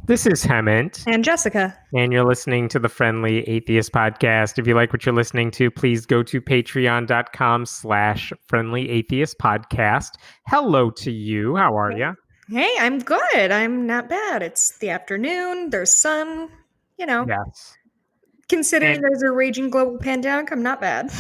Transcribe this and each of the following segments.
This is Hemant, And Jessica. and you're listening to the Friendly Atheist Podcast. If you like what you're listening to, please go to patreon.com/Friendly Atheist Podcast. Hello to you. How are you? Hey, I'm good. I'm not bad. It's the afternoon. There's sun. Yes. Considering And- there's a raging global pandemic, I'm not bad.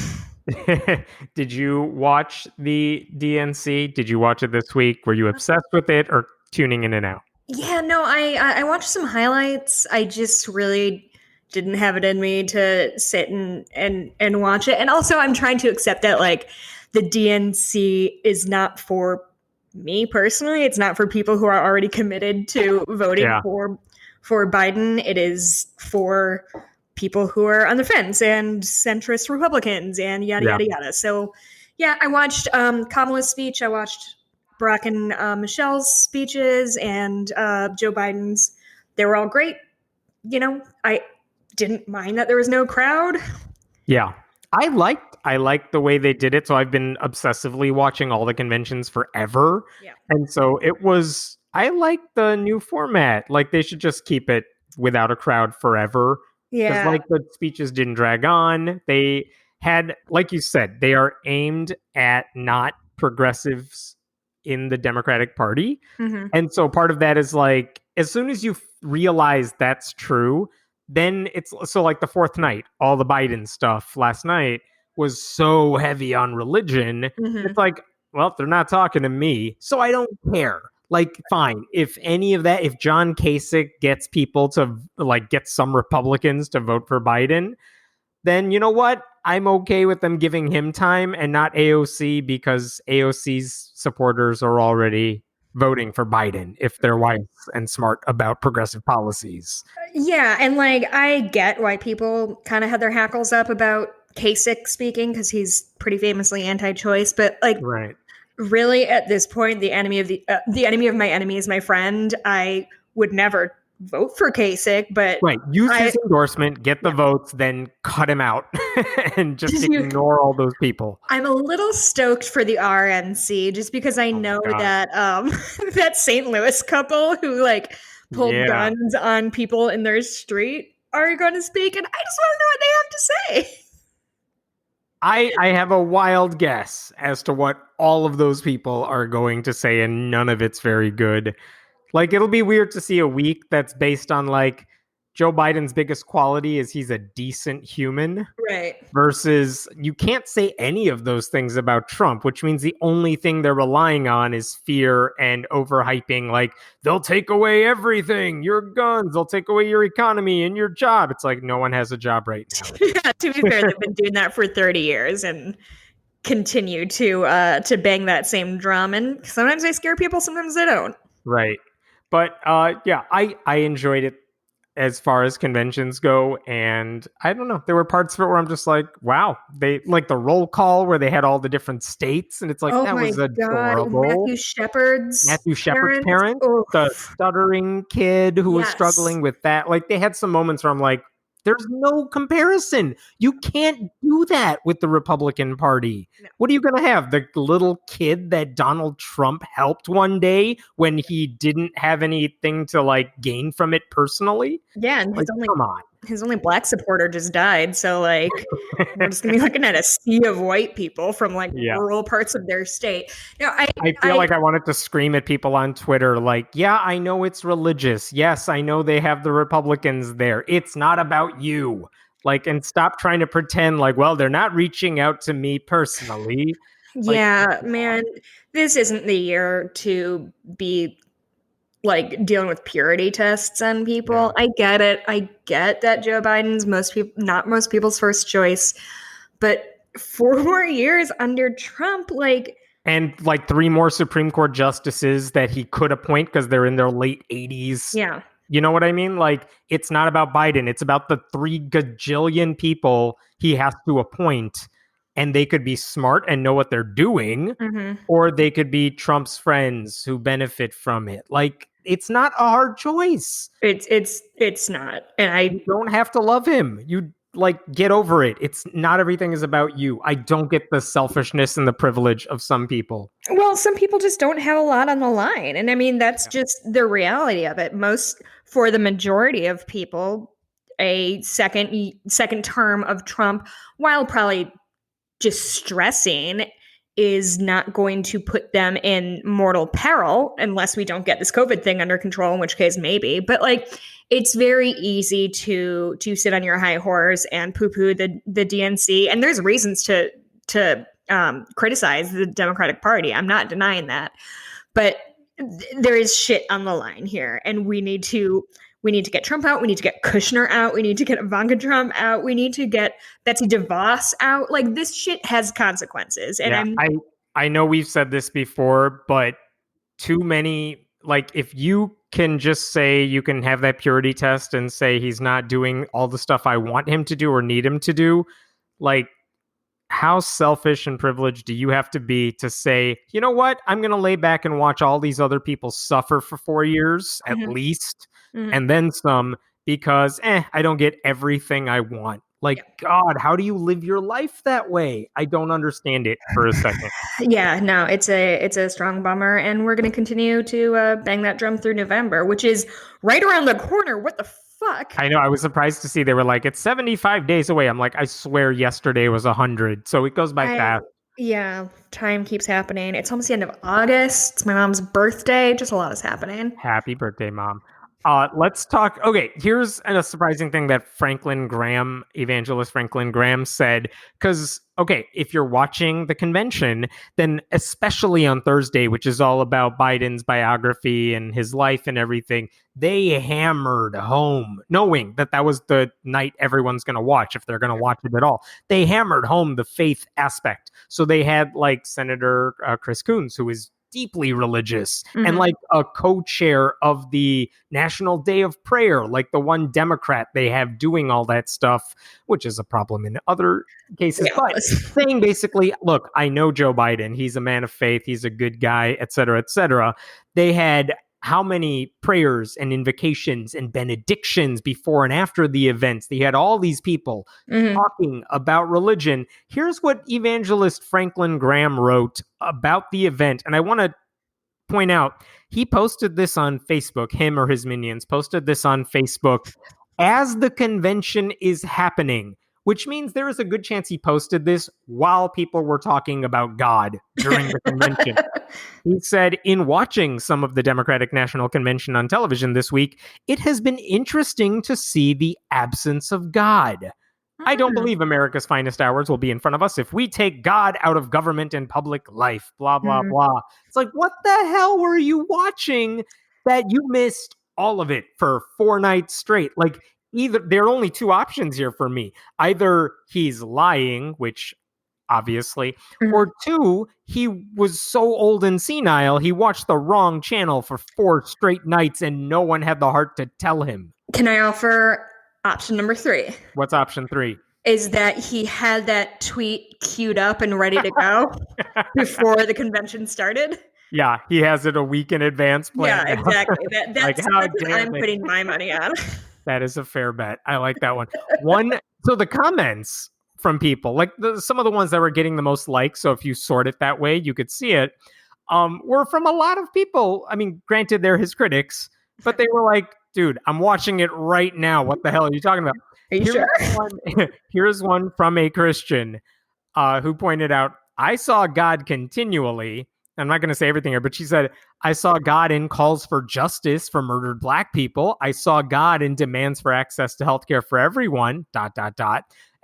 Did you watch the DNC? Did you watch it this week? Were you obsessed with it or tuning in and out? Yeah, no, I watched some highlights. I just really didn't have it in me to sit and watch it. And also, I'm trying to accept that like the DNC is not for me personally. It's not for people who are already committed to voting for Biden. It is for people who are on the fence and centrist Republicans and yada yada yada. So, yeah, I watched Kamala's speech. I watched Barack and Michelle's speeches and Joe Biden's. They were all great. I didn't mind that there was no crowd. Yeah. I liked the way they did it. So I've been obsessively watching all the conventions forever. Yeah. And so I like the new format. Like they should just keep it without a crowd forever. Yeah. Because the speeches didn't drag on. They had, like you said, they are aimed at not progressives in the Democratic Party. Mm-hmm. And so part of that is like, as soon as you realize that's true, then it's so like the fourth night, all the Biden stuff last night was so heavy on religion. Mm-hmm. It's like, well, they're not talking to me, so I don't care. Like, fine. If any of that, if John Kasich gets people to get some Republicans to vote for Biden, then you know what? I'm okay with them giving him time and not AOC because AOC's supporters are already voting for Biden if they're wise and smart about progressive policies. Yeah, and I get why people kind of had their hackles up about Kasich speaking because he's pretty famously anti-choice, but right. Really at this point, the enemy of my enemy is my friend. I would never vote for Kasich, but use his endorsement, get the votes, then cut him out and just ignore all those people. I'm a little stoked for the RNC just because I know that that St. Louis couple who pulled guns on people in their street are going to speak, and I just want to know what they have to say. I have a wild guess as to what all of those people are going to say, and none of it's very good. It'll be weird to see a week that's based on Joe Biden's biggest quality is he's a decent human. Right. Versus you can't say any of those things about Trump, which means the only thing they're relying on is fear and overhyping. They'll take away everything, your guns, they'll take away your economy and your job. It's like no one has a job right now. Yeah, to be fair, they've been doing that for 30 years and continue to bang that same drum. And sometimes they scare people, sometimes they don't. Right. But I enjoyed it as far as conventions go, and I don't know, there were parts of it where I'm just like, wow, they the roll call where they had all the different states, and it's like, that was adorable. Matthew Shepard's parents, the stuttering kid who was struggling with that. They had some moments where I'm like, there's no comparison. You can't do that with the Republican Party. No. What are you going to have? The little kid that Donald Trump helped one day when he didn't have anything to gain from it personally? Yeah, and come on. His only black supporter just died, so we're just gonna be looking at a sea of white people from rural parts of their state. Now, I feel like I wanted to scream at people on Twitter, yeah, I know it's religious. Yes, I know they have the Republicans there. It's not about you. And stop trying to pretend well, they're not reaching out to me personally. Yeah, man, this isn't the year to be dealing with purity tests on people. Yeah. I get it. I get that Joe Biden's not most people's first choice, but 4 more years under Trump, and 3 more Supreme Court justices that he could appoint because they're in their late 80s. Yeah. You know what I mean? It's not about Biden. It's about the 3 gajillion people he has to appoint, and they could be smart and know what they're doing, or they could be Trump's friends who benefit from it. It's not a hard choice. It's not. And you don't have to love him. You like, get over it. It's not everything is about you. I don't get the selfishness and the privilege of some people. Well, some people just don't have a lot on the line. And I mean, that's just the reality of it. For the majority of people, a second term of Trump, while probably just stressing, is not going to put them in mortal peril unless we don't get this COVID thing under control, in which case maybe. But like, it's very easy to sit on your high horse and poo-poo the DNC, and there's reasons to criticize the Democratic Party. I'm not denying that, but there is shit on the line here, and we need to get Trump out. We need to get Kushner out. We need to get Ivanka Trump out. We need to get Betsy DeVos out. Like, this shit has consequences. And I know we've said this before, but too many, like, if you can just say you can have that purity test and say he's not doing all the stuff I want him to do or need him to do, like, how selfish and privileged do you have to be to say, you know what, I'm going to lay back and watch all these other people suffer for 4 years at least, and then some, because I don't get everything I want. Like, God, how do you live your life that way? I don't understand it for a second. Yeah, no, it's a strong bummer, and we're going to continue to bang that drum through November, which is right around the corner. What the fuck? I know. I was surprised to see they were like, it's 75 days away. I'm like, I swear yesterday was 100. So it goes by fast. Yeah, time keeps happening. It's almost the end of August. It's my mom's birthday. Just a lot is happening. Happy birthday, Mom. Let's talk. Okay, here's a surprising thing that Evangelist Franklin Graham said. Because, okay, if you're watching the convention, then especially on Thursday, which is all about Biden's biography and his life and everything, they hammered home, knowing that was the night everyone's going to watch, if they're going to watch it at all. They hammered home the faith aspect. So they had, like, Senator Chris Coons, who is deeply religious, and like a co-chair of the National Day of Prayer, like the one Democrat they have doing all that stuff, which is a problem in other cases. Yeah. But saying basically, look, I know Joe Biden, he's a man of faith, he's a good guy, et cetera, et cetera. They had how many prayers and invocations and benedictions before and after the events. They had all these people talking about religion. Here's what Evangelist Franklin Graham wrote about the event. And I want to point out, he posted this on Facebook, him or his minions posted this on Facebook as the convention is happening, which means there is a good chance he posted this while people were talking about God during the convention. He said, in watching some of the Democratic National Convention on television this week, it has been interesting to see the absence of God. I don't believe America's finest hours will be in front of us if we take God out of government and public life, blah, blah, blah. It's like, what the hell were you watching that you missed all of it for 4 nights straight? Like, either there are only 2 options here for me. Either he's lying, which obviously, or 2, he was so old and senile, he watched the wrong channel for 4 straight nights and no one had the heart to tell him. Can I offer option number 3? What's option 3? Is that he had that tweet queued up and ready to go before the convention started. Yeah, he has it a week in advance planned. Yeah, exactly. That's like, what I'm putting my money on. That is a fair bet. I like that one. So the comments from people, like some of the ones that were getting the most likes, so if you sort it that way, you could see it, were from a lot of people. I mean, granted, they're his critics, but they were like, dude, I'm watching it right now. What the hell are you talking about? Are you sure? Here's one from a Christian who pointed out, I saw God continually. I'm not going to say everything here, but she said, I saw God in calls for justice for murdered Black people. I saw God in demands for access to healthcare for everyone, ...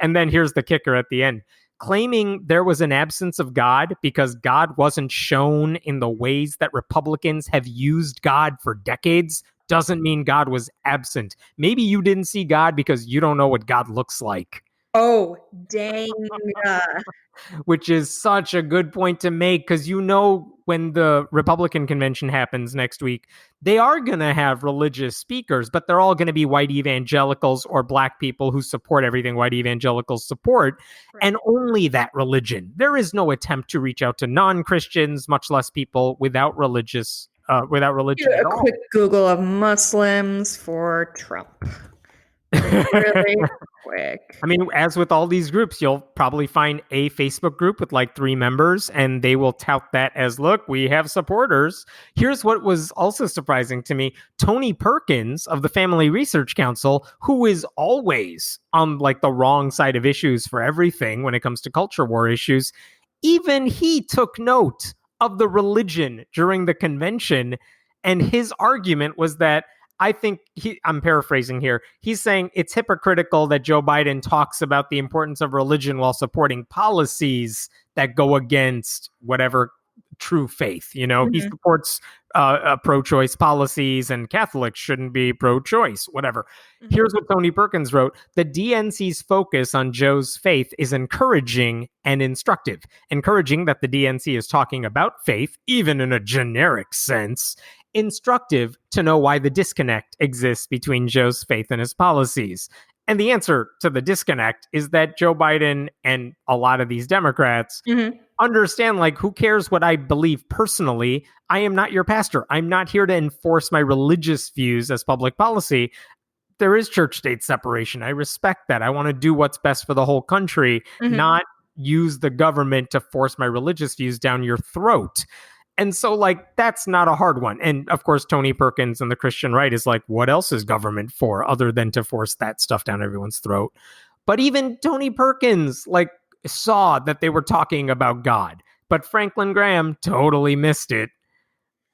And then here's the kicker at the end. Claiming there was an absence of God because God wasn't shown in the ways that Republicans have used God for decades doesn't mean God was absent. Maybe you didn't see God because you don't know what God looks like. Oh, dang. Which is such a good point to make, because you know when the Republican convention happens next week, they are going to have religious speakers, but they're all going to be white evangelicals or Black people who support everything white evangelicals support, and only that religion. There is no attempt to reach out to non-Christians, much less people without religion at all. Quick Google of Muslims for Trump. really quick. I mean, as with all these groups, you'll probably find a Facebook group with like 3 members, and they will tout that as, look, we have supporters. Here's what was also surprising to me. Tony Perkins of the Family Research Council, who is always on like the wrong side of issues for everything when it comes to culture war issues, even he took note of the religion during the convention. And his argument was that, I think I'm paraphrasing here. He's saying it's hypocritical that Joe Biden talks about the importance of religion while supporting policies that go against whatever true faith. You know, he supports pro-choice policies, and Catholics shouldn't be pro-choice, whatever. Here's what Tony Perkins wrote. The DNC's focus on Joe's faith is encouraging and instructive. Encouraging that the DNC is talking about faith, even in a generic sense. Instructive to know why the disconnect exists between Joe's faith and his policies. And the answer to the disconnect is that Joe Biden and a lot of these Democrats understand, like, who cares what I believe personally? I am not your pastor. I'm not here to enforce my religious views as public policy. There is church-state separation. I respect that. I want to do what's best for the whole country, not use the government to force my religious views down your throat. And so, like, that's not a hard one. And of course, Tony Perkins and the Christian right is like, what else is government for other than to force that stuff down everyone's throat? But even Tony Perkins, like, saw that they were talking about God. But Franklin Graham totally missed it.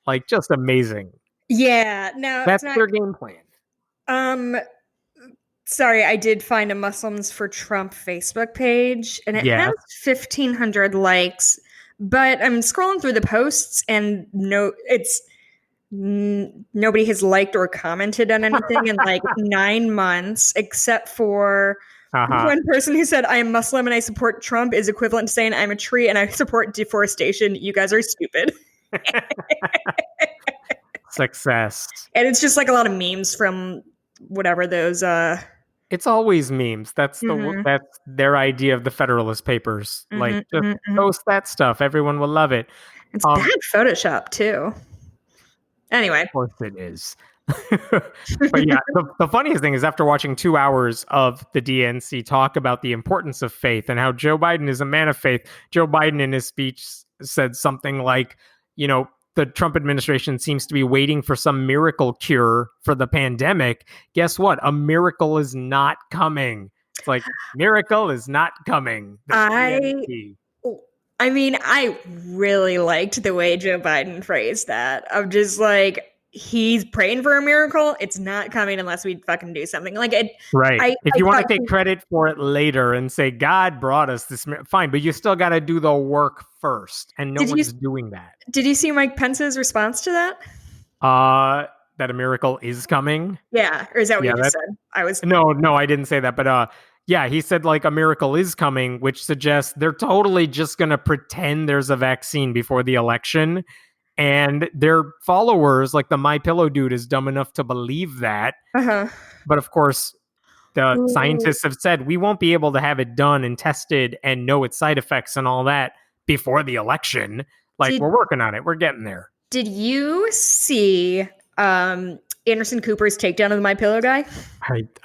Like, just amazing. Yeah, no, that's their game plan. Sorry, I did find a Muslims for Trump Facebook page, and it has 1,500 likes. But I'm scrolling through the posts, and nobody has liked or commented on anything in like 9 months, except for one person who said, I am Muslim and I support Trump is equivalent to saying I'm a tree and I support deforestation. You guys are stupid. Success. And it's just like a lot of memes from whatever those it's always memes. That's that's their idea of the Federalist Papers. Like, just post that stuff. Everyone will love it. It's bad Photoshop too. Anyway, of course it is. But yeah, the funniest thing is, after watching 2 hours of the DNC talk about the importance of faith and how Joe Biden is a man of faith, Joe Biden in his speech said something like, you know, the Trump administration seems to be waiting for some miracle cure for the pandemic. Guess what? A miracle is not coming. It's like, miracle is not coming. I mean, I really liked the way Joe Biden phrased that. Of just like, he's praying for a miracle. It's not coming unless we fucking do something. Like it, right. If you want to take credit for it later and say God brought us this, fine, but you still got to do the work first, and no one's doing that. Did you see Mike Pence's response to that? That a miracle is coming. Yeah, or is that what you just said? No, I didn't say that, but yeah, he said like a miracle is coming, which suggests they're totally just going to pretend there's a vaccine before the election. And their followers, like the MyPillow dude, is dumb enough to believe that. But of course, the scientists have said we won't be able to have it done and tested and know its side effects and all that before the election. Like, we're working on it. We're getting there. Did you see Anderson Cooper's takedown of the MyPillow guy?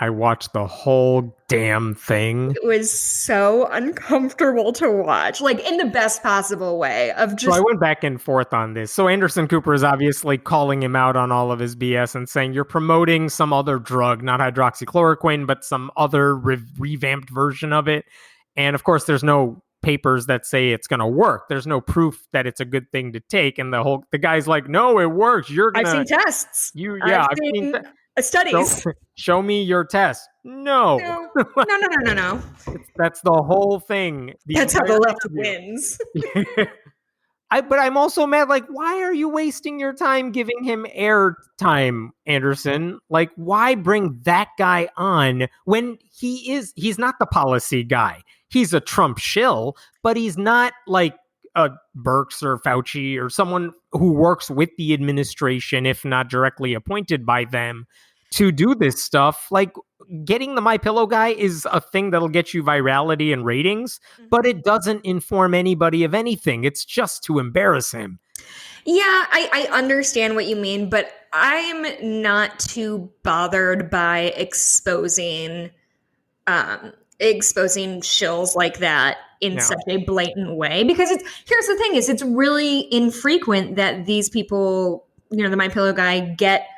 I watched the whole damn thing. It was so uncomfortable to watch, like in the best possible way. So I went back and forth on this. So Anderson Cooper is obviously calling him out on all of his BS and saying you're promoting some other drug, not hydroxychloroquine, but some other revamped version of it. And of course, there's no papers that say it's going to work. There's no proof that it's a good thing to take. And the guy's like, no, it works. I've seen tests. I've seen studies. Show me your test. No. That's the whole thing. That's how the left wins. But I'm also mad. Like, why are you wasting your time giving him airtime, Anderson? Like, why bring that guy on when he's not the policy guy? He's a Trump shill, but he's not like a Birx or Fauci or someone who works with the administration, if not directly appointed by them, to do this stuff. Like, getting the MyPillow guy is a thing that'll get you virality and ratings, but it doesn't inform anybody of anything. It's just to embarrass him. Yeah, I understand what you mean, but I'm not too bothered by exposing shills like that in No. such a blatant way, because here's the thing is it's really infrequent that these people, the My Pillow guy, get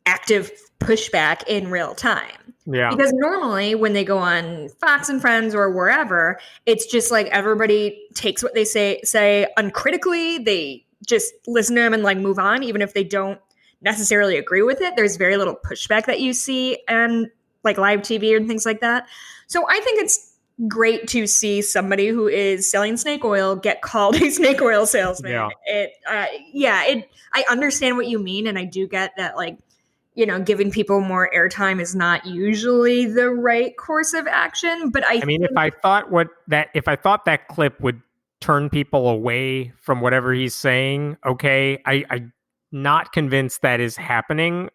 active pushback in real time. Yeah. Because normally when they go on Fox and Friends or wherever, it's just like everybody takes what they say uncritically. They just listen to them and like move on, even if they don't necessarily agree with it. There's very little pushback that you see and like live TV and things like that. So I think it's great to see somebody who is selling snake oil get called a snake oil salesman. Yeah. I understand what you mean, and I do get that, like, giving people more airtime is not usually the right course of action. But I mean, if I thought that clip would turn people away from whatever he's saying, okay, I'm not convinced that is happening.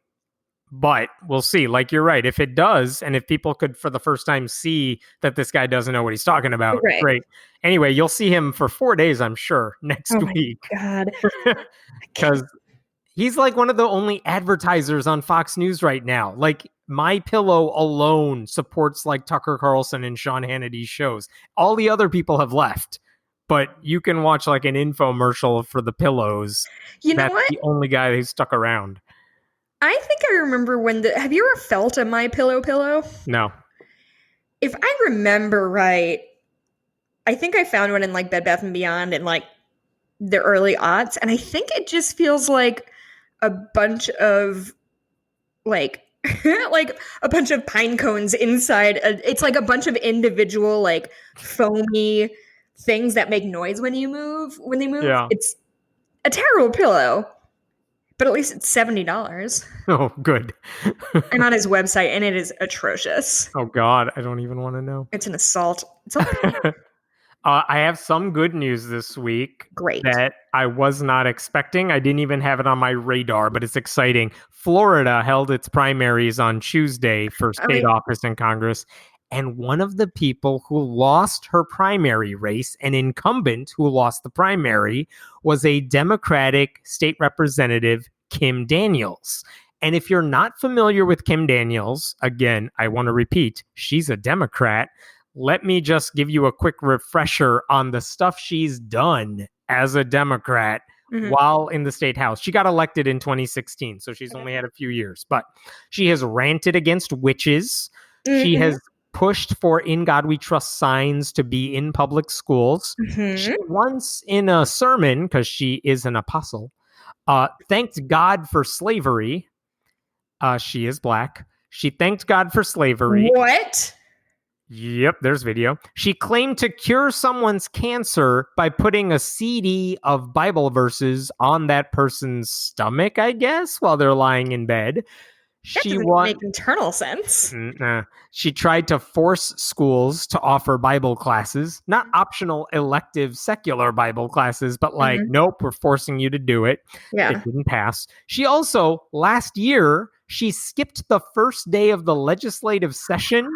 But we'll see. Like, you're right. If it does, and if people could for the first time see that this guy doesn't know what he's talking about, right. Great. Anyway, you'll see him for 4 days, I'm sure, next week. God. Because he's like one of the only advertisers on Fox News right now. Like, My Pillow alone supports like Tucker Carlson and Sean Hannity's shows. All the other people have left. But you can watch like an infomercial for the pillows. That's the only guy who's stuck around. I think I remember have you ever felt a My Pillow? No. If I remember right, I think I found one in like Bed Bath & Beyond in like the early aughts. And I think it just feels like a bunch of like, like a bunch of pine cones inside. It's like a bunch of individual like foamy things that make noise when they move. Yeah. It's a terrible pillow. But at least it's $70. Oh, good. I'm on his website, and it is atrocious. Oh, God. I don't even want to know. It's an assault. It's I have some good news this week. Great. That I was not expecting. I didn't even have it on my radar, but it's exciting. Florida held its primaries on Tuesday for state office in Congress. And one of the people who lost her primary race, an incumbent who lost the primary, was a Democratic state representative, Kim Daniels. And if you're not familiar with Kim Daniels, again, I want to repeat, she's a Democrat. Let me just give you a quick refresher on the stuff she's done as a Democrat while in the state house. She got elected in 2016, so she's only had a few years. But she has ranted against witches. She has pushed for In God We Trust signs to be in public schools. She once, in a sermon, because she is an apostle, thanked God for slavery. She is Black. She thanked God for slavery. What? Yep, there's video. She claimed to cure someone's cancer by putting a CD of Bible verses on that person's stomach, I guess, while they're lying in bed. That doesn't make internal sense. She tried to force schools to offer Bible classes, not optional, elective, secular Bible classes, but like, nope, we're forcing you to do it. Yeah. It didn't pass. She also, last year, she skipped the first day of the legislative session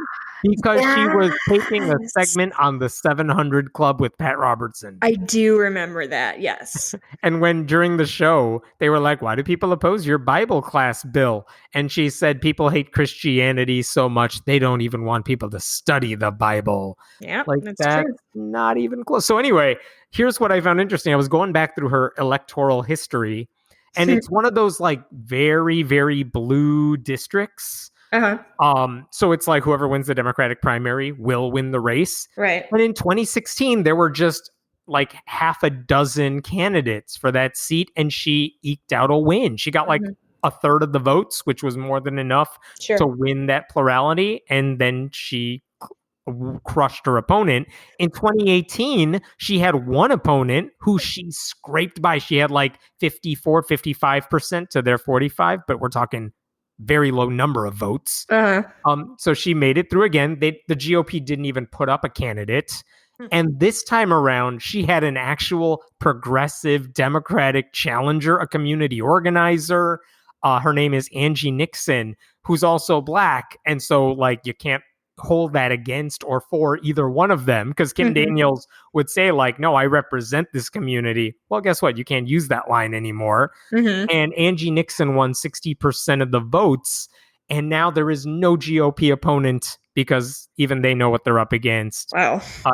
because she was taking a segment on the 700 Club with Pat Robertson. I do remember that, yes. And when during the show, they were like, why do people oppose your Bible class bill? And she said, people hate Christianity so much, they don't even want people to study the Bible. Yeah, like that's true. Not even close. So anyway, here's what I found interesting. I was going back through her electoral history, and it's one of those like very, very blue districts. So it's like whoever wins the Democratic primary will win the race. Right. But in 2016, there were just like half a dozen candidates for that seat, and she eked out a win. She got like a third of the votes, which was more than enough to win that plurality. And then she crushed her opponent. In 2018, she had one opponent who she scraped by. She had like 55% to their 45, but we're talking very low number of votes. So she made it through again. The GOP didn't even put up a candidate. And this time around, she had an actual progressive Democratic challenger, a community organizer. Her name is Angie Nixon, who's also Black. And so like you can't hold that against or for either one of them, because Kim Daniels would say like, no, I represent this community. Well, guess what? You can't use that line anymore. And Angie Nixon won 60% of the votes. And now there is no GOP opponent because even they know what they're up against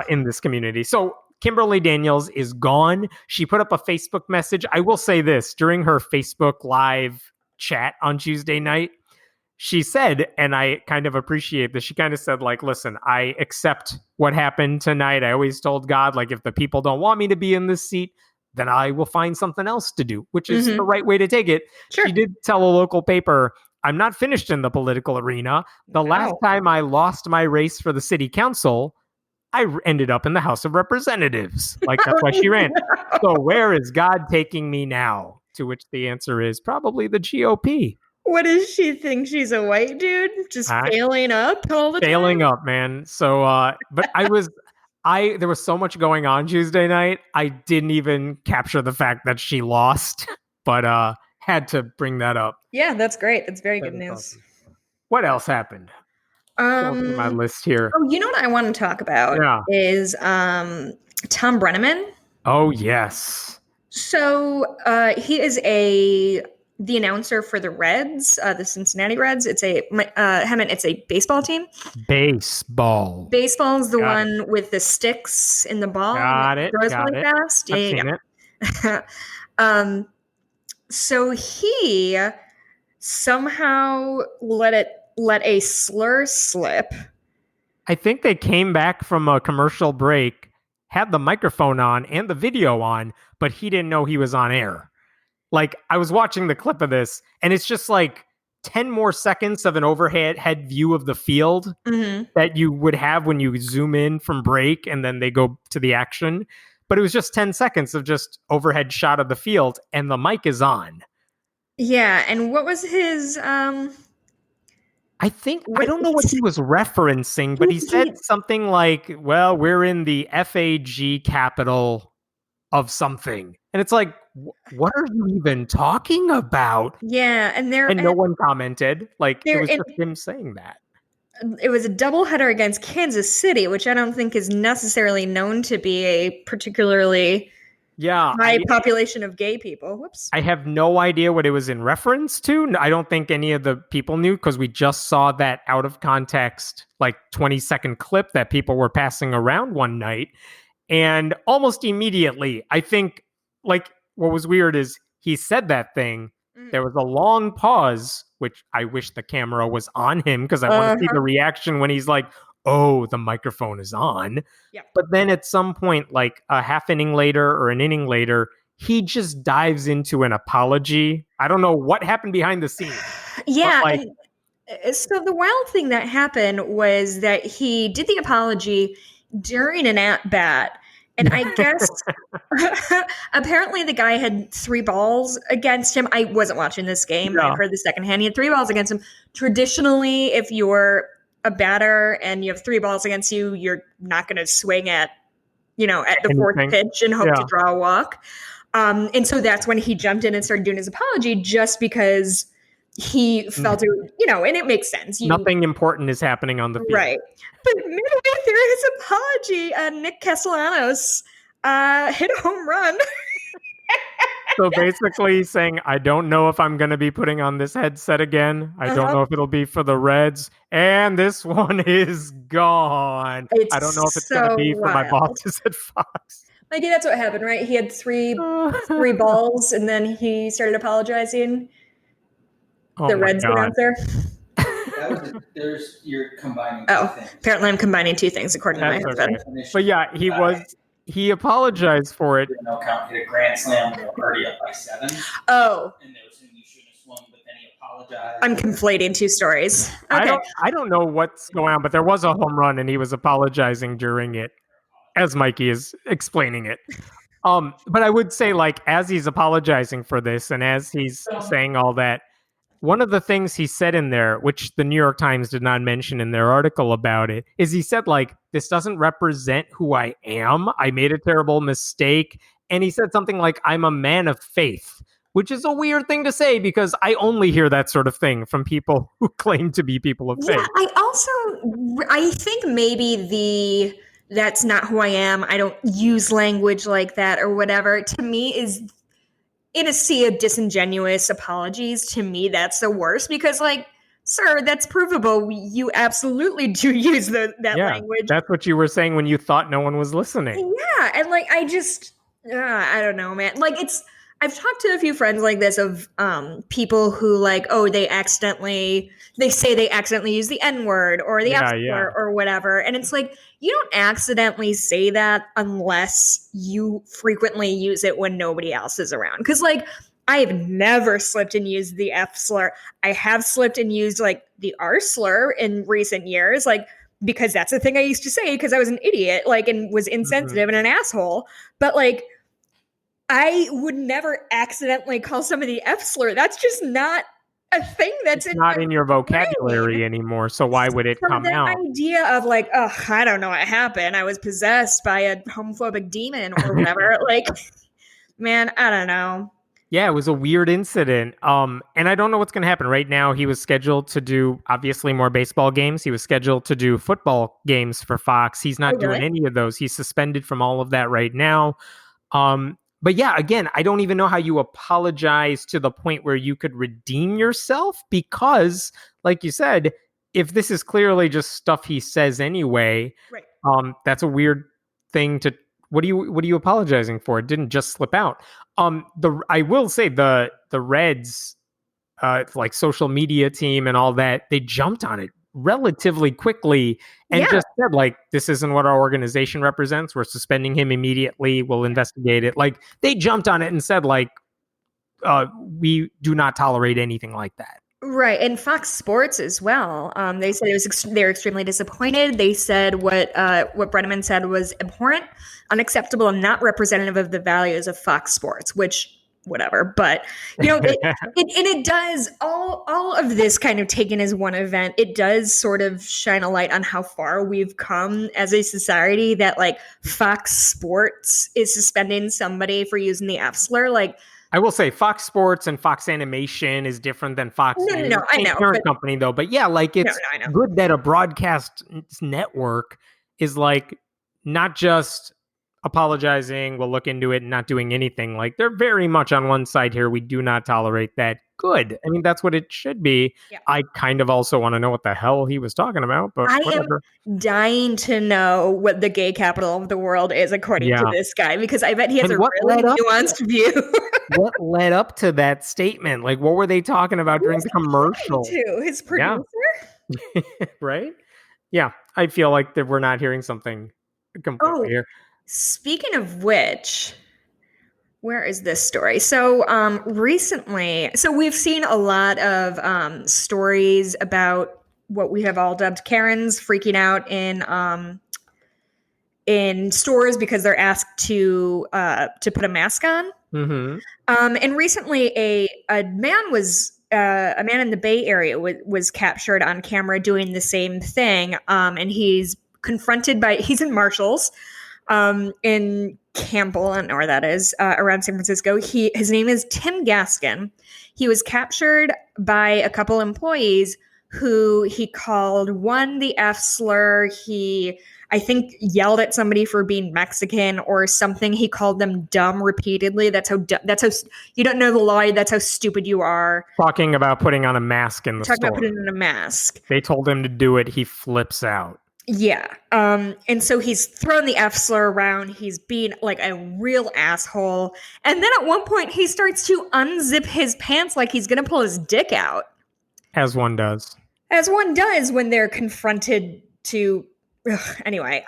in this community. So Kimberly Daniels is gone. She put up a Facebook message. I will say this, during her Facebook Live chat on Tuesday night, she said, and I kind of appreciate this, she kind of said, like, listen, I accept what happened tonight. I always told God, like, if the people don't want me to be in this seat, then I will find something else to do, which is the right way to take it. Sure. She did tell a local paper, I'm not finished in the political arena. The last time I lost my race for the city council, I ended up in the House of Representatives. Like, that's why she ran. So where is God taking me now? To which the answer is probably the GOP. What does she think? She's a white dude just failing up all the time? Failing up, man. So, but there was so much going on Tuesday night. I didn't even capture the fact that she lost, but had to bring that up. Yeah, that's great. That's very good news. Awesome. What else happened? Going through my list here. Oh, you know what I want to talk about is Thom Brennaman. Oh, yes. So he is the announcer for the Reds, the Cincinnati Reds. It's it's a baseball team. Baseball. Baseball's the one with the sticks in the ball. Got it. Throws really fast. I've seen it. So he somehow let a slur slip. I think they came back from a commercial break, had the microphone on and the video on, but he didn't know he was on air. Like, I was watching the clip of this, and it's just like 10 more seconds of an overhead view of the field that you would have when you zoom in from break and then they go to the action. But it was just 10 seconds of just overhead shot of the field, and the mic is on. Yeah, and what was his... I don't know what he was referencing, but he said something like, well, we're in the FAG capital of something. And it's like, what are you even talking about? Yeah, and no one commented. Like, it was just him saying that. It was a doubleheader against Kansas City, which I don't think is necessarily known to be a particularly high population of gay people. Whoops. I have no idea what it was in reference to. I don't think any of the people knew, because we just saw that out of context, like 20-second clip that people were passing around one night. And almost immediately, I think, like, what was weird is he said that thing. There was a long pause, which I wish the camera was on him, because I want to see the reaction when he's like, oh, the microphone is on. Yeah. But then at some point, like a half inning later or an inning later, he just dives into an apology. I don't know what happened behind the scenes. Yeah. So the wild thing that happened was that he did the apology during an at-bat. And I guess apparently the guy had 3 balls against him. I wasn't watching this game. I heard the second hand. He had 3 balls against him. Traditionally, if you're a batter and you have 3 balls against you, you're not going to swing at the 4th pitch and hope to draw a walk. And so that's when he jumped in and started doing his apology, just because he felt it, and it makes sense. Nothing important is happening on the field. Right. But midway through his apology, Nick Castellanos hit a home run. So basically saying, I don't know if I'm going to be putting on this headset again. I don't know if it'll be for the Reds. And this one is gone. I don't know if it's going to be for my bosses at Fox. Like, that's what happened, right? He had three balls, and then he started apologizing. The Reds announcer. You're combining two things. Apparently I'm combining 2 things according to my husband. But yeah, he apologized for it. No count, hit a grand slam, already up by 7. Oh. And they were saying you shouldn't have swung, but then he apologized. I'm conflating 2 stories. Okay. I don't know what's going on, but there was a home run and he was apologizing during it, as Mikey is explaining it. But I would say, like, as he's apologizing for this and as he's saying all that, one of the things he said in there, which the New York Times did not mention in their article about it, is he said, like, this doesn't represent who I am. I made a terrible mistake. And he said something like, I'm a man of faith, which is a weird thing to say, because I only hear that sort of thing from people who claim to be people of faith. Yeah, I also I think maybe that's not who I am, I don't use language like that or whatever, to me is in a sea of disingenuous apologies. To me, that's the worst because, like, sir, that's provable. You absolutely do use that language. That's what you were saying when you thought no one was listening. Yeah, and like I don't know, man. Like I've talked to a few friends like this of people who like, oh, they say they accidentally use the N-word or the F-word or whatever. And it's like, you don't accidentally say that unless you frequently use it when nobody else is around. Because like, I have never slipped and used the F slur. I have slipped and used like the R slur in recent years, like, because that's the thing I used to say because I was an idiot, like, and was insensitive and an asshole. But like, I would never accidentally call somebody F slur. That's just not a thing that's not in your vocabulary anymore. So why would it come out? The idea of like, oh, I don't know what happened. I was possessed by a homophobic demon or whatever. Like, man, I don't know. Yeah, it was a weird incident. And I don't know what's going to happen. Right now, he was scheduled to do, obviously, more baseball games. He was scheduled to do football games for Fox. He's not doing any of those. He's suspended from all of that right now. But yeah, again, I don't even know how you apologize to the point where you could redeem yourself because, like you said, if this is clearly just stuff he says anyway, that's a weird thing to. What are you apologizing for? It didn't just slip out. I will say the Reds, like social media team and all that, they jumped on it relatively quickly and just said like, this isn't what our organization represents. We're suspending him immediately. We'll investigate it. Like they jumped on it and said like, we do not tolerate anything like that. Right, and Fox Sports as well. They said they're extremely disappointed. They said what Brennaman said was abhorrent, unacceptable, and not representative of the values of Fox Sports. Which, whatever, but you know, it does all of this kind of taken as one event. It does sort of shine a light on how far we've come as a society. That like Fox Sports is suspending somebody for using the F slur, like. I will say Fox Sports and Fox Animation is different than Fox. No, I know. Parent company though, but yeah, like it's good that a broadcast network is like not just apologizing, we'll look into it and not doing anything. Like they're very much on one side here. We do not tolerate that. Good. I mean, that's what it should be. Yeah. I kind of also want to know what the hell he was talking about, but whatever. Am dying to know what the gay capital of the world is according to this guy, because I bet he has a really nuanced view. What led up to that statement? Like, what were they talking about during the commercial? His producer? Yeah. Right? Yeah. I feel like that we're not hearing something completely here. Speaking of which, where is this story? So recently, we've seen a lot of stories about what we have all dubbed Karens freaking out in stores because they're asked to put a mask on. Mm-hmm. And recently, a man in the Bay Area was captured on camera doing the same thing. And he's in Marshall's. In Campbell, I don't know where that is, around San Francisco. His name is Tim Gaskin. He was captured by a couple employees who he called one the F slur. He, I think, yelled at somebody for being Mexican or something. He called them dumb repeatedly. That's how you don't know the law. That's how stupid you are. Talking about putting on a mask in the store. Talking about putting on a mask. They told him to do it. He flips out. Yeah. And so he's throwing the F slur around. He's being like a real asshole. And then at one point he starts to unzip his pants like he's going to pull his dick out. As one does. As one does when they're confronted to... Anyway.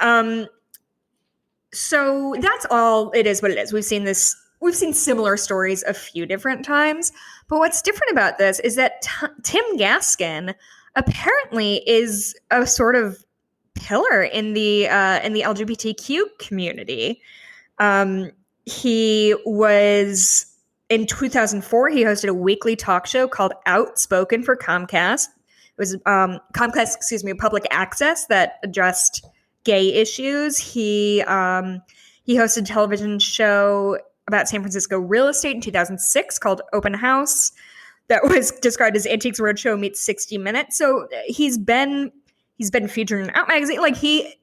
So that's all it is what it is. We've seen similar stories a few different times. But what's different about this is that Tim Gaskin apparently is a sort of pillar in the LGBTQ community. He was in 2004. He hosted a weekly talk show called Outspoken for Comcast. It was Comcast, public access that addressed gay issues. He hosted a television show about San Francisco real estate in 2006 called Open House that was described as Antiques Roadshow meets 60 Minutes. So he's been He's been featured in Out magazine. Like he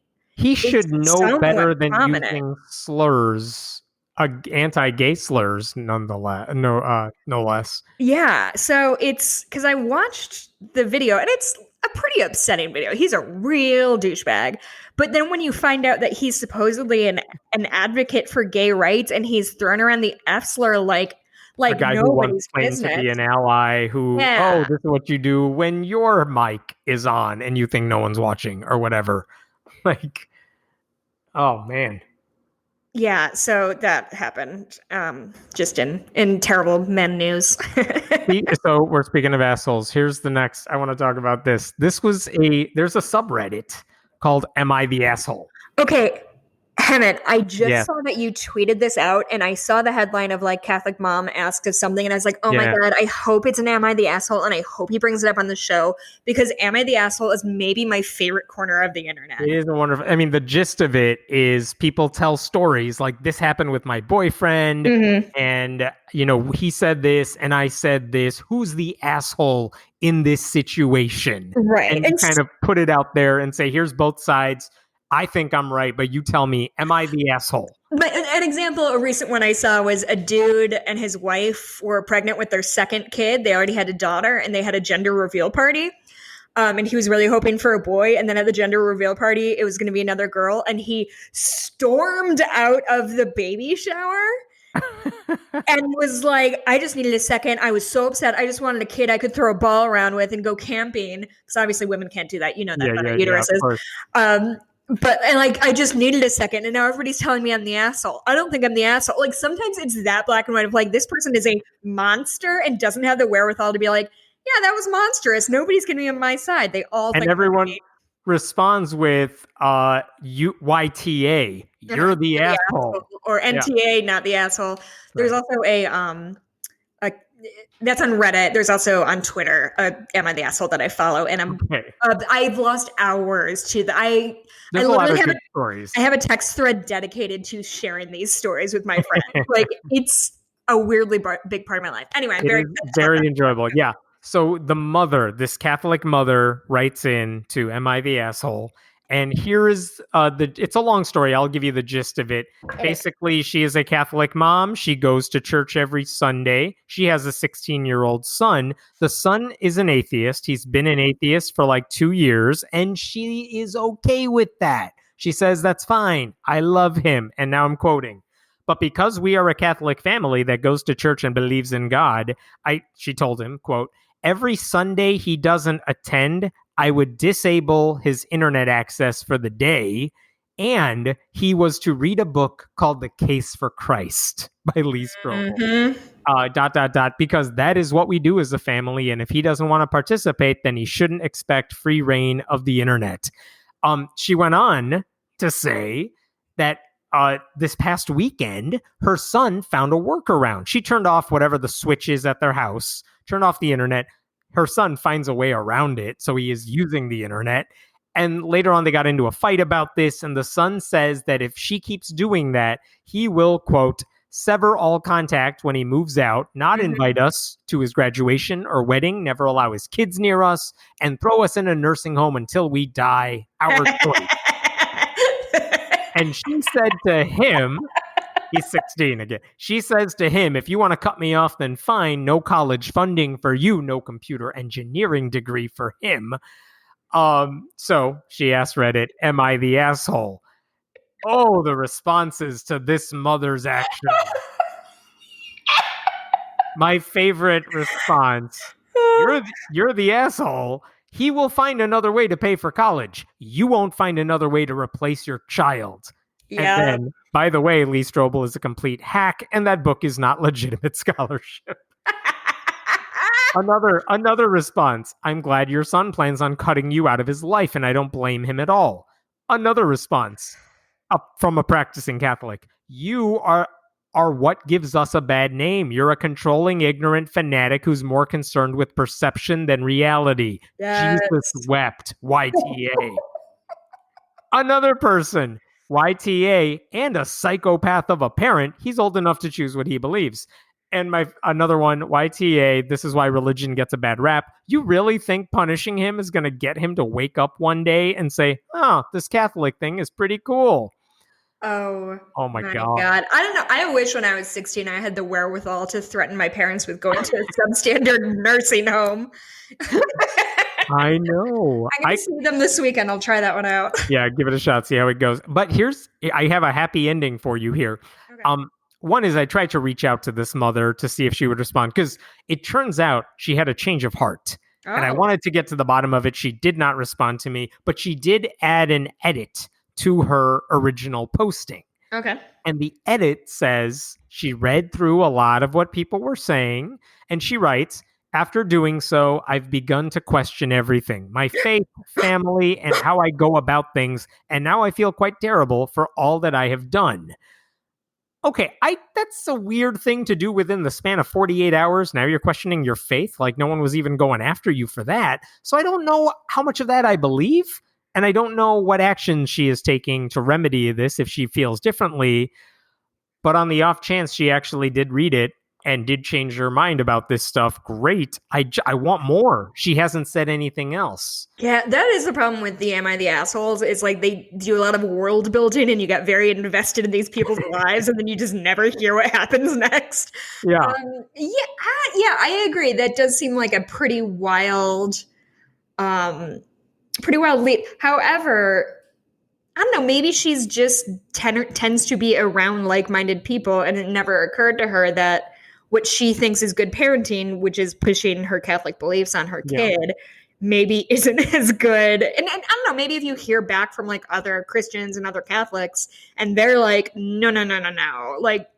should know somewhat better than prominent. using slurs, anti-gay slurs, nonetheless. No less. Yeah. So it's because I watched the video and it's a pretty upsetting video. He's a real douchebag. But then when you find out that he's supposedly an advocate for gay rights and he's throwing around the F slur like a guy who once nobody's claimed business. to be an ally who, Yeah. this is what you do when your mic is on and you think no one's watching or whatever. Like, oh man. Yeah, so that happened just in terrible men news. So we're speaking of assholes. Here's the next. I want to talk about this. There's a subreddit called Am I the Asshole? Okay, Hemant, I just saw that you tweeted this out and I saw the headline of like Catholic mom asked us something and I was like, oh my God, I hope it's an Am I the Asshole and I hope he brings it up on the show because Am I the Asshole is maybe my favorite corner of the internet. It is a wonderful, I mean, the gist of it is people tell stories like this happened with my boyfriend and, he said this and I said this. Who's the asshole in this situation? Right. And kind of put it out there and say, here's both sides. I think I'm right, but you tell me, am I the asshole? But an example, a recent one I saw was a dude and his wife were pregnant with their second kid. They already had a daughter and they had a gender reveal party. And he was really hoping for a boy. And then at the gender reveal party, it was going to be another girl. And he stormed out of the baby shower and was like, I just needed a second. I was so upset. I just wanted a kid I could throw a ball around with and go camping. Because obviously women can't do that. You know that about uteruses. But I just needed a second, and now everybody's telling me I'm the asshole. I don't think I'm the asshole. Like sometimes it's that black and white of like this person is a monster and doesn't have the wherewithal to be like, yeah, that was monstrous. Nobody's gonna be on my side. They all and everyone responds with YTA. You're the asshole, or NTA, not the asshole. There's also a that's on Reddit. There's also on Twitter, Am I the Asshole that I follow, and I've lost hours to the. I literally have stories. I have a text thread dedicated to sharing these stories with my friends. Like it's a weirdly big part of my life. Anyway, I'm very enjoyable. Yeah. So the mother, this Catholic mother, writes in to Am I the Asshole? And here is it's a long story. I'll give you the gist of it. Basically, she is a Catholic mom. She goes to church every Sunday. She has a 16-year-old son. The son is an atheist. He's been an atheist for like 2 years, and she is okay with that. She says, that's fine. I love him. And now I'm quoting. But because we are a Catholic family that goes to church and believes in God, she told him, quote, every Sunday he doesn't attend, I would disable his internet access for the day, and he was to read a book called The Case for Christ by Lee Strobel. Because that is what we do as a family, and if he doesn't want to participate, then he shouldn't expect free reign of the internet. She went on to say that this past weekend, her son found a workaround. She turned off whatever the switch is at their house, turned off the internet. Her son finds a way around it, so he is using the internet. And later on, they got into a fight about this, and the son says that if she keeps doing that, he will, quote, sever all contact when he moves out, not invite us to his graduation or wedding, never allow his kids near us, and throw us in a nursing home until we die, our choice. And she said to him, he's 16 again. She says to him, if you want to cut me off, then fine. No college funding for you. No computer engineering degree for him. So she asked Reddit, am I the asshole? Oh, the responses to this mother's action. My favorite response. You're the asshole. He will find another way to pay for college. You won't find another way to replace your child. Yeah. And then, by the way, Lee Strobel is a complete hack, and that book is not legitimate scholarship. Another response. I'm glad your son plans on cutting you out of his life, and I don't blame him at all. Another response from a practicing Catholic. You are what gives us a bad name. You're a controlling, ignorant fanatic who's more concerned with perception than reality. Yes. Jesus wept. YTA. Another person. YTA and a psychopath of a parent. He's old enough to choose what he believes. And my another one, YTA, this is why religion gets a bad rap. You really think punishing him is going to get him to wake up one day and say, oh, this Catholic thing is pretty cool? Oh my my God. God. I don't know. I wish when I was 16, I had the wherewithal to threaten my parents with going to a substandard nursing home. I know. I'm going to see them this weekend. I'll try that one out. Yeah, give it a shot, see how it goes. But I have a happy ending for you here. Okay. One is I tried to reach out to this mother to see if she would respond, because it turns out she had a change of heart. And I wanted to get to the bottom of it. She did not respond to me, but she did add an edit to her original posting. Okay. And the edit says she read through a lot of what people were saying, and she writes, after doing so, I've begun to question everything, my faith, family, and how I go about things, and now I feel quite terrible for all that I have done. Okay, that's a weird thing to do within the span of 48 hours. Now you're questioning your faith, like no one was even going after you for that. So I don't know how much of that I believe, and I don't know what action she is taking to remedy this if she feels differently. But on the off chance she actually did read it and did change her mind about this stuff, great. I want more. She hasn't said anything else. Yeah, that is the problem with the Am I the Assholes. It's like they do a lot of world building and you get very invested in these people's lives and then you just never hear what happens next. Yeah. I agree. That does seem like a pretty wild leap. However, I don't know, maybe she's just tends to be around like-minded people and it never occurred to her that what she thinks is good parenting, which is pushing her Catholic beliefs on her kid, maybe isn't as good. And I don't know, maybe if you hear back from like other Christians and other Catholics and they're like, no. Like,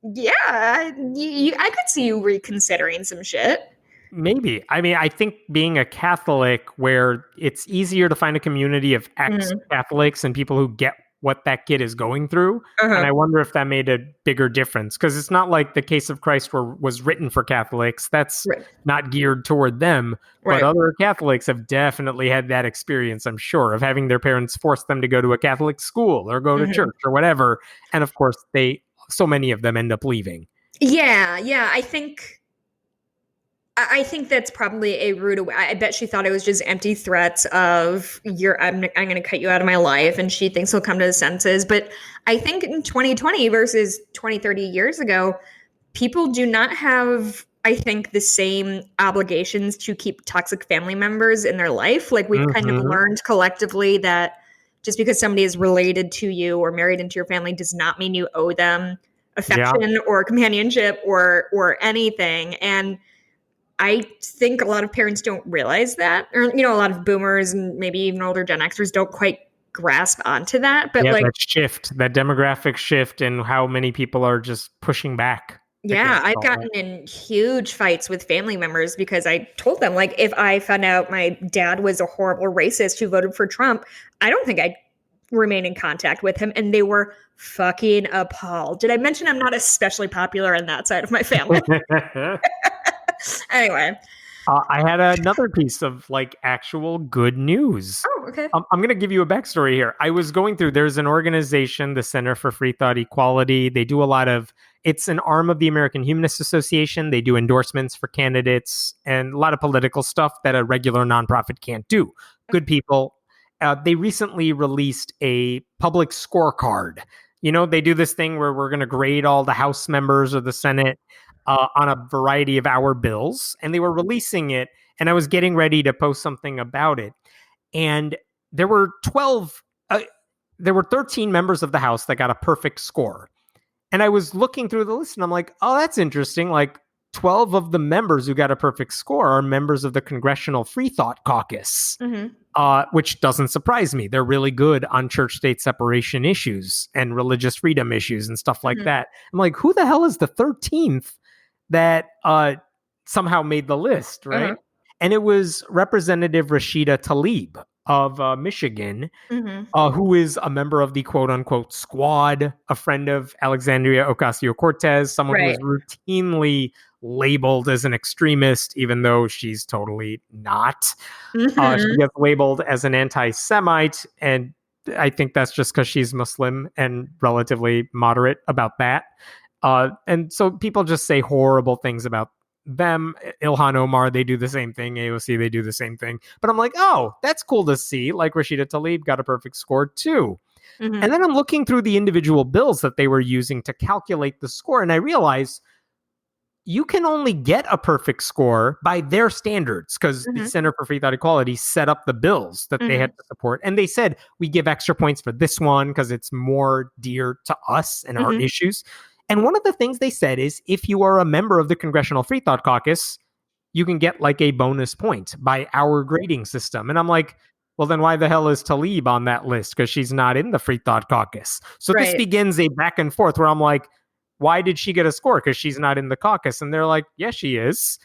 yeah, I could see you reconsidering some shit. Maybe. I mean, I think being a Catholic where it's easier to find a community of ex-Catholics and people who get what that kid is going through. And I wonder if that made a bigger difference, because it's not like the Case of Christ was written for Catholics. That's not geared toward them. But other Catholics have definitely had that experience, I'm sure, of having their parents force them to go to a Catholic school or go to church or whatever. And of course, so many of them end up leaving. Yeah. I think that's probably a rude way. I bet she thought it was just empty threats of I'm going to cut you out of my life, and she thinks he'll come to his senses. But I think in 2020 versus 20, 30 years ago, people do not have, I think, the same obligations to keep toxic family members in their life. Like we've kind of learned collectively that just because somebody is related to you or married into your family does not mean you owe them affection or companionship or anything. And I think a lot of parents don't realize that, or, a lot of boomers and maybe even older Gen Xers don't quite grasp onto that. But that demographic shift and how many people are just pushing back. Yeah, I've gotten in huge fights with family members because I told them, like, if I found out my dad was a horrible racist who voted for Trump, I don't think I'd remain in contact with him. And they were fucking appalled. Did I mention I'm not especially popular on that side of my family? Anyway. I had another piece of actual good news. Oh, okay. I'm going to give you a backstory here. I was going through, there's an organization, the Center for Freethought Equality. They do it's an arm of the American Humanist Association. They do endorsements for candidates and a lot of political stuff that a regular nonprofit can't do. Good people. They recently released a public scorecard. They do this thing where we're going to grade all the House members of the Senate on a variety of our bills, and they were releasing it, and I was getting ready to post something about it. And there were 13 members of the House that got a perfect score. And I was looking through the list and I'm like, oh, that's interesting. 12 of the members who got a perfect score are members of the Congressional Freethought Caucus, which doesn't surprise me. They're really good on church-state separation issues and religious freedom issues and stuff like that. I'm like, who the hell is the 13th that somehow made the list, right? And it was Representative Rashida Tlaib of Michigan, who is a member of the quote-unquote squad, a friend of Alexandria Ocasio-Cortez, someone who is routinely labeled as an extremist, even though she's totally not. She gets labeled as an anti-Semite, and I think that's just because she's Muslim and relatively moderate about that. And so people just say horrible things about them. Ilhan Omar, they do the same thing. AOC, they do the same thing. But I'm like, oh, that's cool to see. Like Rashida Tlaib got a perfect score too. Mhm. And then I'm looking through the individual bills that they were using to calculate the score, and I realize you can only get a perfect score by their standards, because the Mhm. Center for Freethought Equality set up the bills that they had to support. And they said, we give extra points for this one because it's more dear to us and our Mhm. issues. And one of the things they said is, if you are a member of the Congressional Freethought Caucus, you can get like a bonus point by our grading system. And I'm like, well, then why the hell is Tlaib on that list? Because she's not in the Freethought Caucus. So this Right. begins a back and forth where I'm like, why did she get a score? Because she's not in the caucus. And they're like, yes, she is.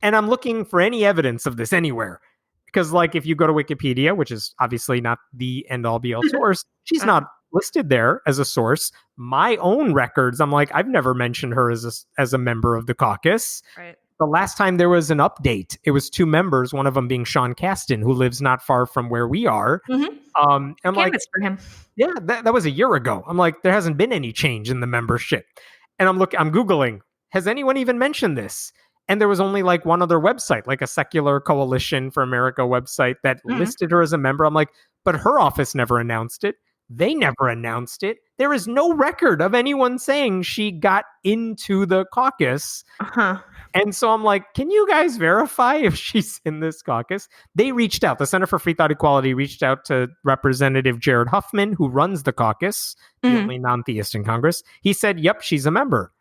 And I'm looking for any evidence of this anywhere. Because, like, if you go to Wikipedia, which is obviously not the end all be all source, she's not listed there as a source. My own records, I'm like, I've never mentioned her as a member of the caucus. Right. The last time there was an update, it was 2 members, one of them being Sean Caston, who lives not far from where we are. Mhm. I'm like, Canvas for him. yeah, that was a year ago. I'm like, there hasn't been any change in the membership. And I'm Googling, has anyone even mentioned this? And there was only like one other website, like a Secular Coalition for America website that listed her as a member. I'm like, but her office never announced it. They never announced it. There is no record of anyone saying she got into the caucus. Uh-huh. And so I'm like, can you guys verify if she's in this caucus? They reached out. The Center for Freethought Equality reached out to Representative Jared Huffman, who runs the caucus, the only non-theist in Congress. He said, yep, she's a member.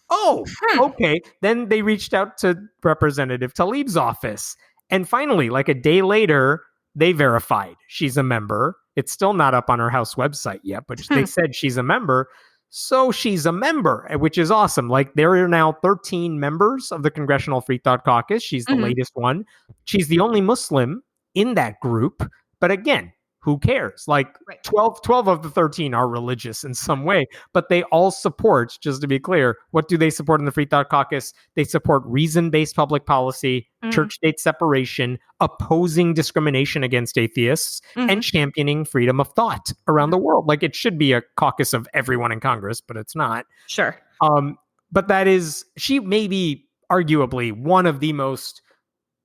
Oh, okay. Then they reached out to Representative Tlaib's office. And finally, like a day later, they verified she's a member. It's still not up on her House website yet, but they said she's a member. So she's a member, which is awesome. Like, there are now 13 members of the Congressional Freethought Caucus. She's the latest one. She's the only Muslim in that group. But again, who cares? Like, 12 of the 13 are religious in some way, but they all support, just to be clear, what do they support in the Freethought Caucus? They support reason-based public policy, church-state separation, opposing discrimination against atheists, and championing freedom of thought around the world. Like, it should be a caucus of everyone in Congress, but it's not. Sure. But that is, she may be arguably one of the most,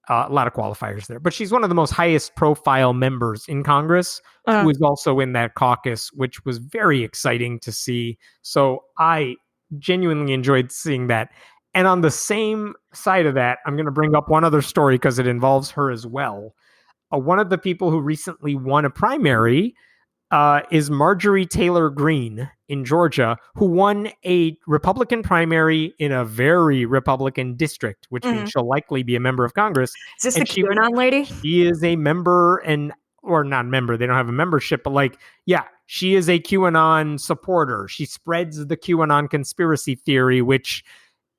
a lot of qualifiers there, but she's one of the most highest profile members in Congress, who is also in that caucus, which was very exciting to see. So I genuinely enjoyed seeing that. And on the same side of that, I'm going to bring up one other story because it involves her as well. One of the people who recently won a primary is Marjorie Taylor Greene in Georgia, who won a Republican primary in a very Republican district, which means she'll likely be a member of Congress. Is this the QAnon lady? She is a member, or not member, they don't have a membership, but like, yeah, she is a QAnon supporter. She spreads the QAnon conspiracy theory, which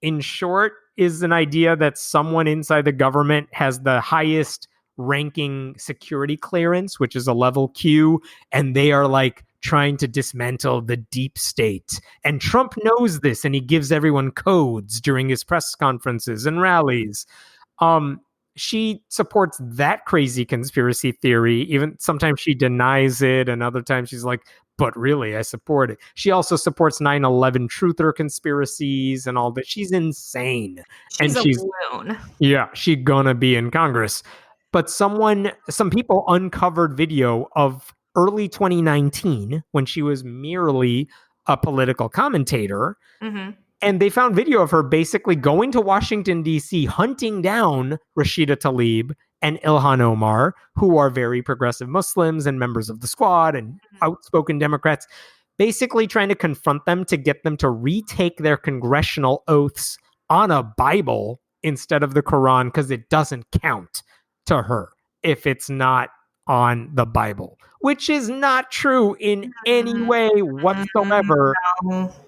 in short is an idea that someone inside the government has the highest ranking security clearance, which is a level Q, and they are like trying to dismantle the deep state. And Trump knows this, and he gives everyone codes during his press conferences and rallies. She supports that crazy conspiracy theory. Even sometimes she denies it, and other times she's like, but really, I support it. She also supports 9/11 truther conspiracies and all that. She's insane. She's a loon. Yeah, she's gonna be in Congress. But some people uncovered video of early 2019 when she was merely a political commentator. And they found video of her basically going to Washington, D.C., hunting down Rashida Tlaib and Ilhan Omar, who are very progressive Muslims and members of the Squad and outspoken Democrats, basically trying to confront them to get them to retake their congressional oaths on a Bible instead of the Quran, because it doesn't count to her if it's not on the Bible, which is not true in any way whatsoever.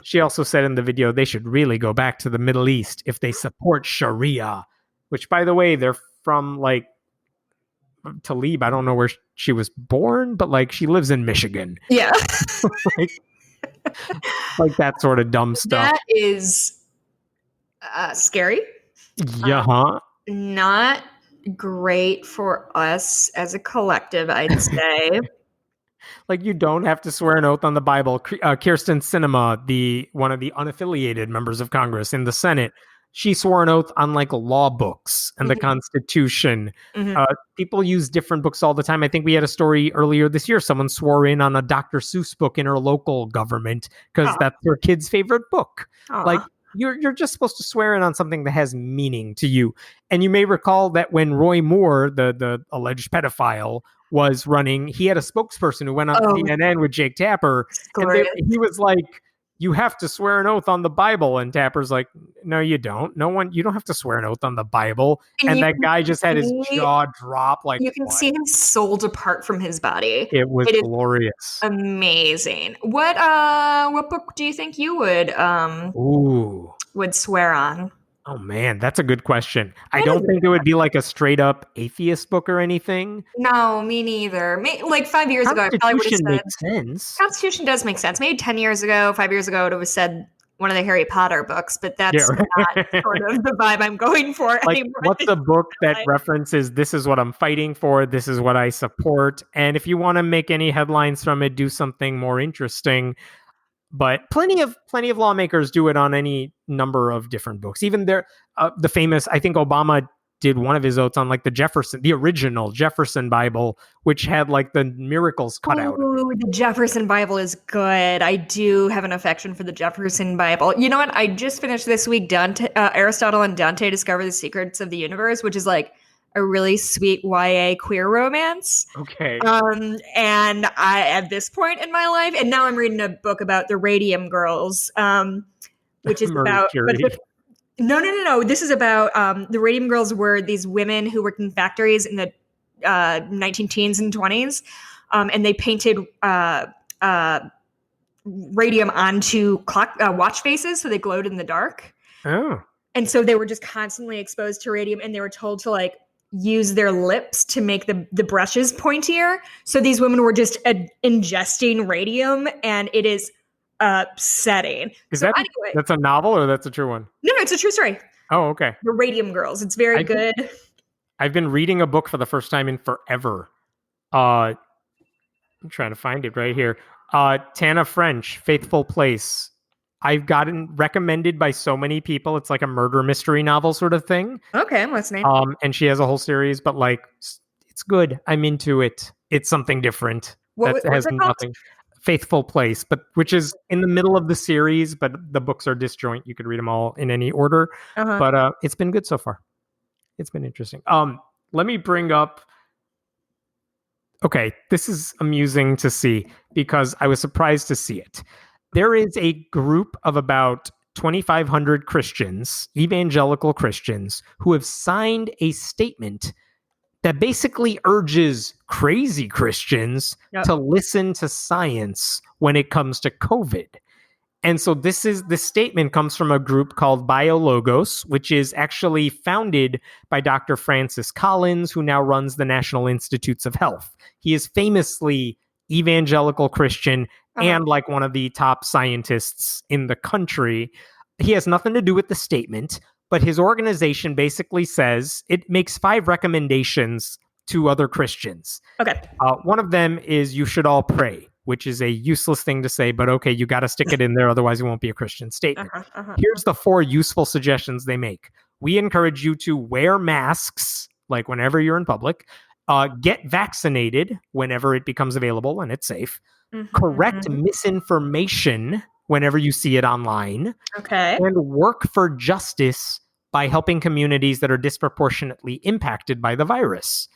She also said in the video they should really go back to the Middle East if they support Sharia, which, by the way, they're from like Tlaib. I don't know where she was born, but like she lives in Michigan. Yeah. like that sort of dumb stuff. That is scary. Yeah. Not great for us as a collective, I'd say. Like, you don't have to swear an oath on the Bible. Kirsten Sinema, one of the unaffiliated members of Congress in the Senate, she swore an oath on like law books and the Constitution. People use different books all the time. I think we had a story earlier this year. Someone swore in on a Dr. Seuss book in her local government because that's her kid's favorite book. Like, you're just supposed to swear in on something that has meaning to you. And you may recall that when Roy Moore, the alleged pedophile, was running, he had a spokesperson who went on CNN with Jake Tapper. And he was like, you have to swear an oath on the Bible. And Tapper's like, no, you don't. You don't have to swear an oath on the Bible. And that guy just had his jaw drop. Like, you can see his soul depart from his body. It was glorious. Amazing. What book do you think you would swear on? Oh man, that's a good question. I don't think it would be like a straight up atheist book or anything. No, me neither. Like 5 years ago, I probably would have said. Makes sense. Constitution does make sense. Maybe 10 years ago, 5 years ago, it would have said one of the Harry Potter books, but that's not sort of the vibe I'm going for anymore. What's a book that references this is what I'm fighting for, this is what I support, and if you want to make any headlines from it, do something more interesting. But plenty of lawmakers do it on any number of different books. Even the famous, I think Obama did one of his oaths on like the original Jefferson Bible, which had like the miracles cut out. Ooh, the Jefferson Bible is good. I do have an affection for the Jefferson Bible. You know what? I just finished this week Aristotle and Dante Discover the Secrets of the Universe, which is like a really sweet YA queer romance. Okay. And I, at this point in my life, and now I'm reading a book about the Radium Girls, which is about... No. This is about the Radium Girls were these women who worked in factories in the 19-teens and 20s, and they painted radium onto watch faces so they glowed in the dark. Oh. And so they were just constantly exposed to radium, and they were told to like use their lips to make the brushes pointier. So these women were just ingesting radium, and it is upsetting. That's a novel or that's a true one? No, it's a true story. Oh, okay. The Radium Girls. It's very good. I've been reading a book for the first time in forever. I'm trying to find it right here. Tana French, Faithful Place. I've gotten recommended by so many people. It's like a murder mystery novel sort of thing. Okay, what's the name? And she has a whole series, but like, it's good. I'm into it. It's something different. What's it called? Faithful Place, which is in the middle of the series, but the books are disjoint. You could read them all in any order. But it's been good so far. It's been interesting. Let me bring up. Okay, this is amusing to see because I was surprised to see it. There is a group of about 2,500 Christians, evangelical Christians, who have signed a statement that basically urges crazy Christians to listen to science when it comes to COVID. And so this statement comes from a group called BioLogos, which is actually founded by Dr. Francis Collins, who now runs the National Institutes of Health. He is famously evangelical Christian and like one of the top scientists in the country. He has nothing to do with the statement, but his organization basically says it makes 5 recommendations to other Christians. Okay. One of them is you should all pray, which is a useless thing to say, but okay, you got to stick it in there. Otherwise it won't be a Christian statement. Here's the 4 useful suggestions they make. We encourage you to wear masks, like whenever you're in public, get vaccinated whenever it becomes available and it's safe, correct misinformation whenever you see it online, and work for justice by helping communities that are disproportionately impacted by the virus.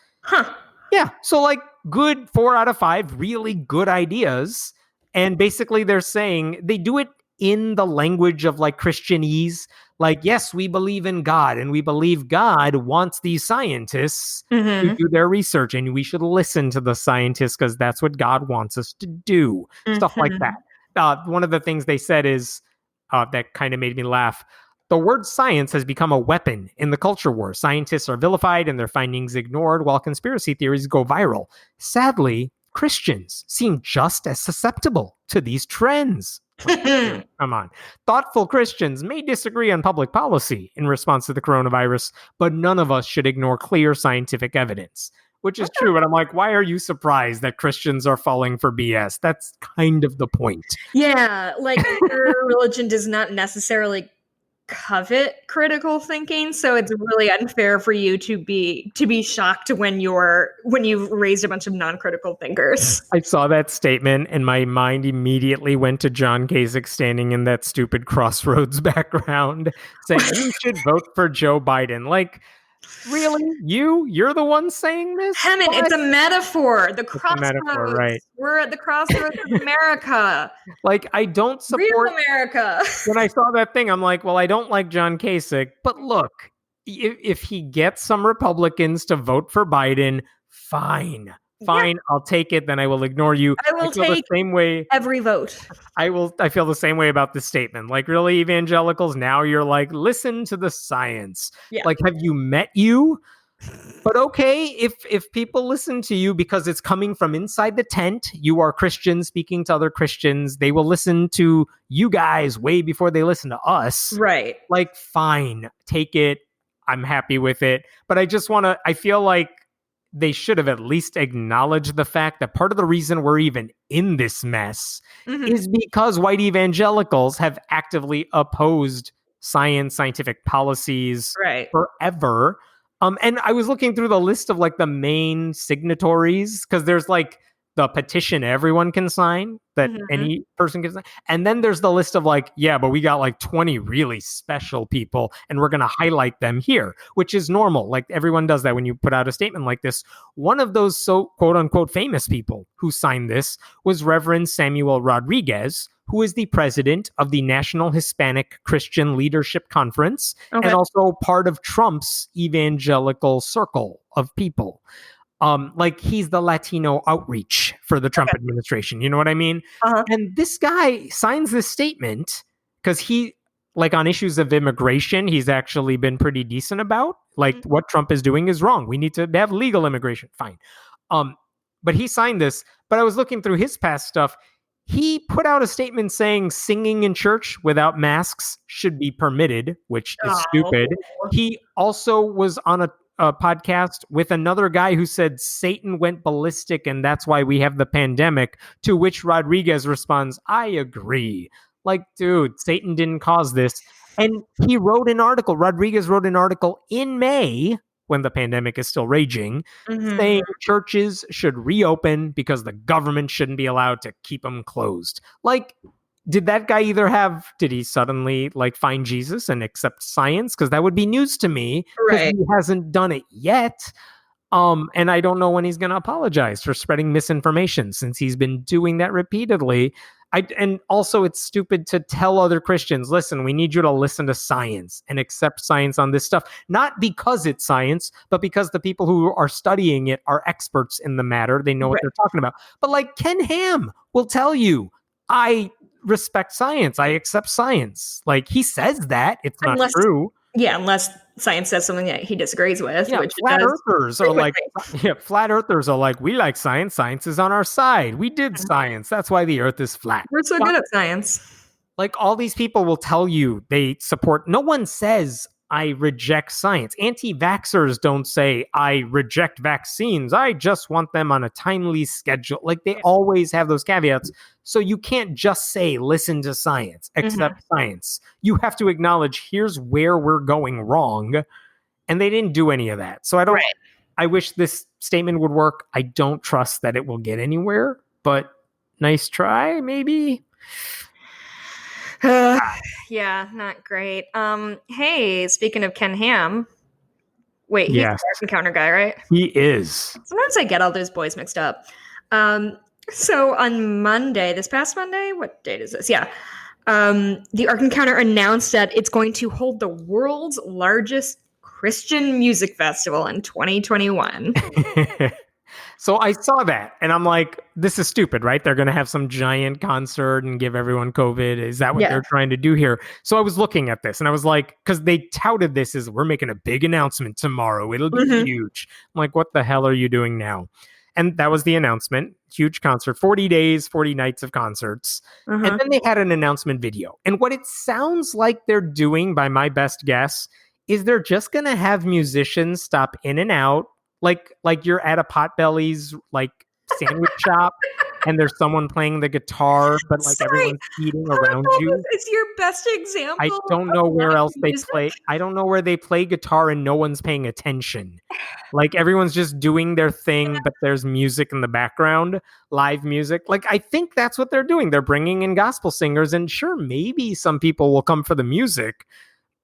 Yeah, so like good 4 out of 5 really good ideas. And basically they're saying they do it in the language of like Christianese. Like, yes, we believe in God and we believe God wants these scientists to do their research and we should listen to the scientists because that's what God wants us to do. Stuff like that. One of the things they said is that kind of made me laugh. The word science has become a weapon in the culture war. Scientists are vilified and their findings ignored while conspiracy theories go viral. Sadly, Christians seem just as susceptible to these trends. Come on. Thoughtful Christians may disagree on public policy in response to the coronavirus, but none of us should ignore clear scientific evidence. which is true. But I'm like, why are you surprised that Christians are falling for BS? That's kind of the point. Yeah, like your religion does not necessarily covet critical thinking, so it's really unfair for you to be shocked when you've raised a bunch of non-critical thinkers. I saw that statement and my mind immediately went to John Kasich standing in that stupid Crossroads background saying you should vote for Joe Biden. Like, really? You're the one saying this? Hammond, it's a metaphor. The crossroads. Metaphor, right. We're at the crossroads of America. Like, I don't support Real America. When I saw that thing, I'm like, well, I don't like John Kasich, but look, if he gets some Republicans to vote for Biden, fine, I'll take it. Then I will ignore you. I will feel take the same way. Every vote. I feel the same way about this statement. Like, really, evangelicals? Now you're like, listen to the science. Yeah. Like, have you met you? But okay, if people listen to you because it's coming from inside the tent, you are Christians speaking to other Christians, they will listen to you guys way before they listen to us. Right. Like, fine, take it. I'm happy with it. But I feel like they should have at least acknowledged the fact that part of the reason we're even in this mess is because white evangelicals have actively opposed scientific policies forever. And I was looking through the list of like the main signatories because there's like the petition everyone can sign that any person can sign. And then there's the list of like, yeah, but we got like 20 really special people and we're going to highlight them here, which is normal. Like everyone does that when you put out a statement like this. One of those so quote unquote famous people who signed this was Reverend Samuel Rodriguez, who is the president of the National Hispanic Christian Leadership Conference and also part of Trump's evangelical circle of people. Like he's the Latino outreach for the Trump administration. You know what I mean? And this guy signs this statement because he, like on issues of immigration, he's actually been pretty decent about like what Trump is doing is wrong. We need to have legal immigration. Fine. But he signed this, but I was looking through his past stuff. He put out a statement saying singing in church without masks should be permitted, which is stupid. He also was on a podcast with another guy who said Satan went ballistic and that's why we have the pandemic, to which Rodriguez responds, I agree. Like, dude, Satan didn't cause this. And he wrote an article, Rodriguez wrote an article in May when the pandemic is still raging, saying churches should reopen because the government shouldn't be allowed to keep them closed. Like, did that guy did he suddenly like find Jesus and accept science? Because that would be news to me. Right. He hasn't done it yet. And I don't know when he's going to apologize for spreading misinformation since he's been doing that repeatedly. And also it's stupid to tell other Christians, listen, we need you to listen to science and accept science on this stuff. Not because it's science, but because the people who are studying it are experts in the matter. They know what they're talking about. But like Ken Ham will tell you, I respect science. I accept science. Like he says that it's not true. Yeah, unless science says something that he disagrees with. Yeah, which flat earthers are like, we like science. Science is on our side. We did science. That's why the earth is flat. We're so good at science. Like all these people will tell you they support. No one says I reject science. Anti-vaxxers don't say I reject vaccines. I just want them on a timely schedule. Like they always have those caveats. So you can't just say, listen to science, accept science. You have to acknowledge here's where we're going wrong. And they didn't do any of that. So I wish this statement would work. I don't trust that it will get anywhere, but nice try, maybe. Yeah, not great. Hey, speaking of Ken Ham, wait, he's the Ark Encounter guy, right? He is. Sometimes I get all those boys mixed up. So on Monday, this past Monday, what date is this? Yeah. The Ark Encounter announced that it's going to hold the world's largest Christian music festival in 2021. So I saw that and I'm like, this is stupid, right? They're going to have some giant concert and give everyone COVID. Is that what they're trying to do here? So I was looking at this and I was like, because they touted this as we're making a big announcement tomorrow. It'll be huge. I'm like, what the hell are you doing now? And that was the announcement. Huge concert, 40 days, 40 nights of concerts. And then they had an announcement video. And what it sounds like they're doing, by my best guess, is they're just going to have musicians stop in and out, Like you're at a Potbelly's like sandwich shop and there's someone playing the guitar, but like Sorry, everyone's eating around you. It's your best example. I don't know where live else they music. play. I don't know where they play guitar and no one's paying attention. Like everyone's just doing their thing, but there's music in the background, live music. Like I think that's what they're doing. They're bringing in gospel singers, and sure, maybe some people will come for the music,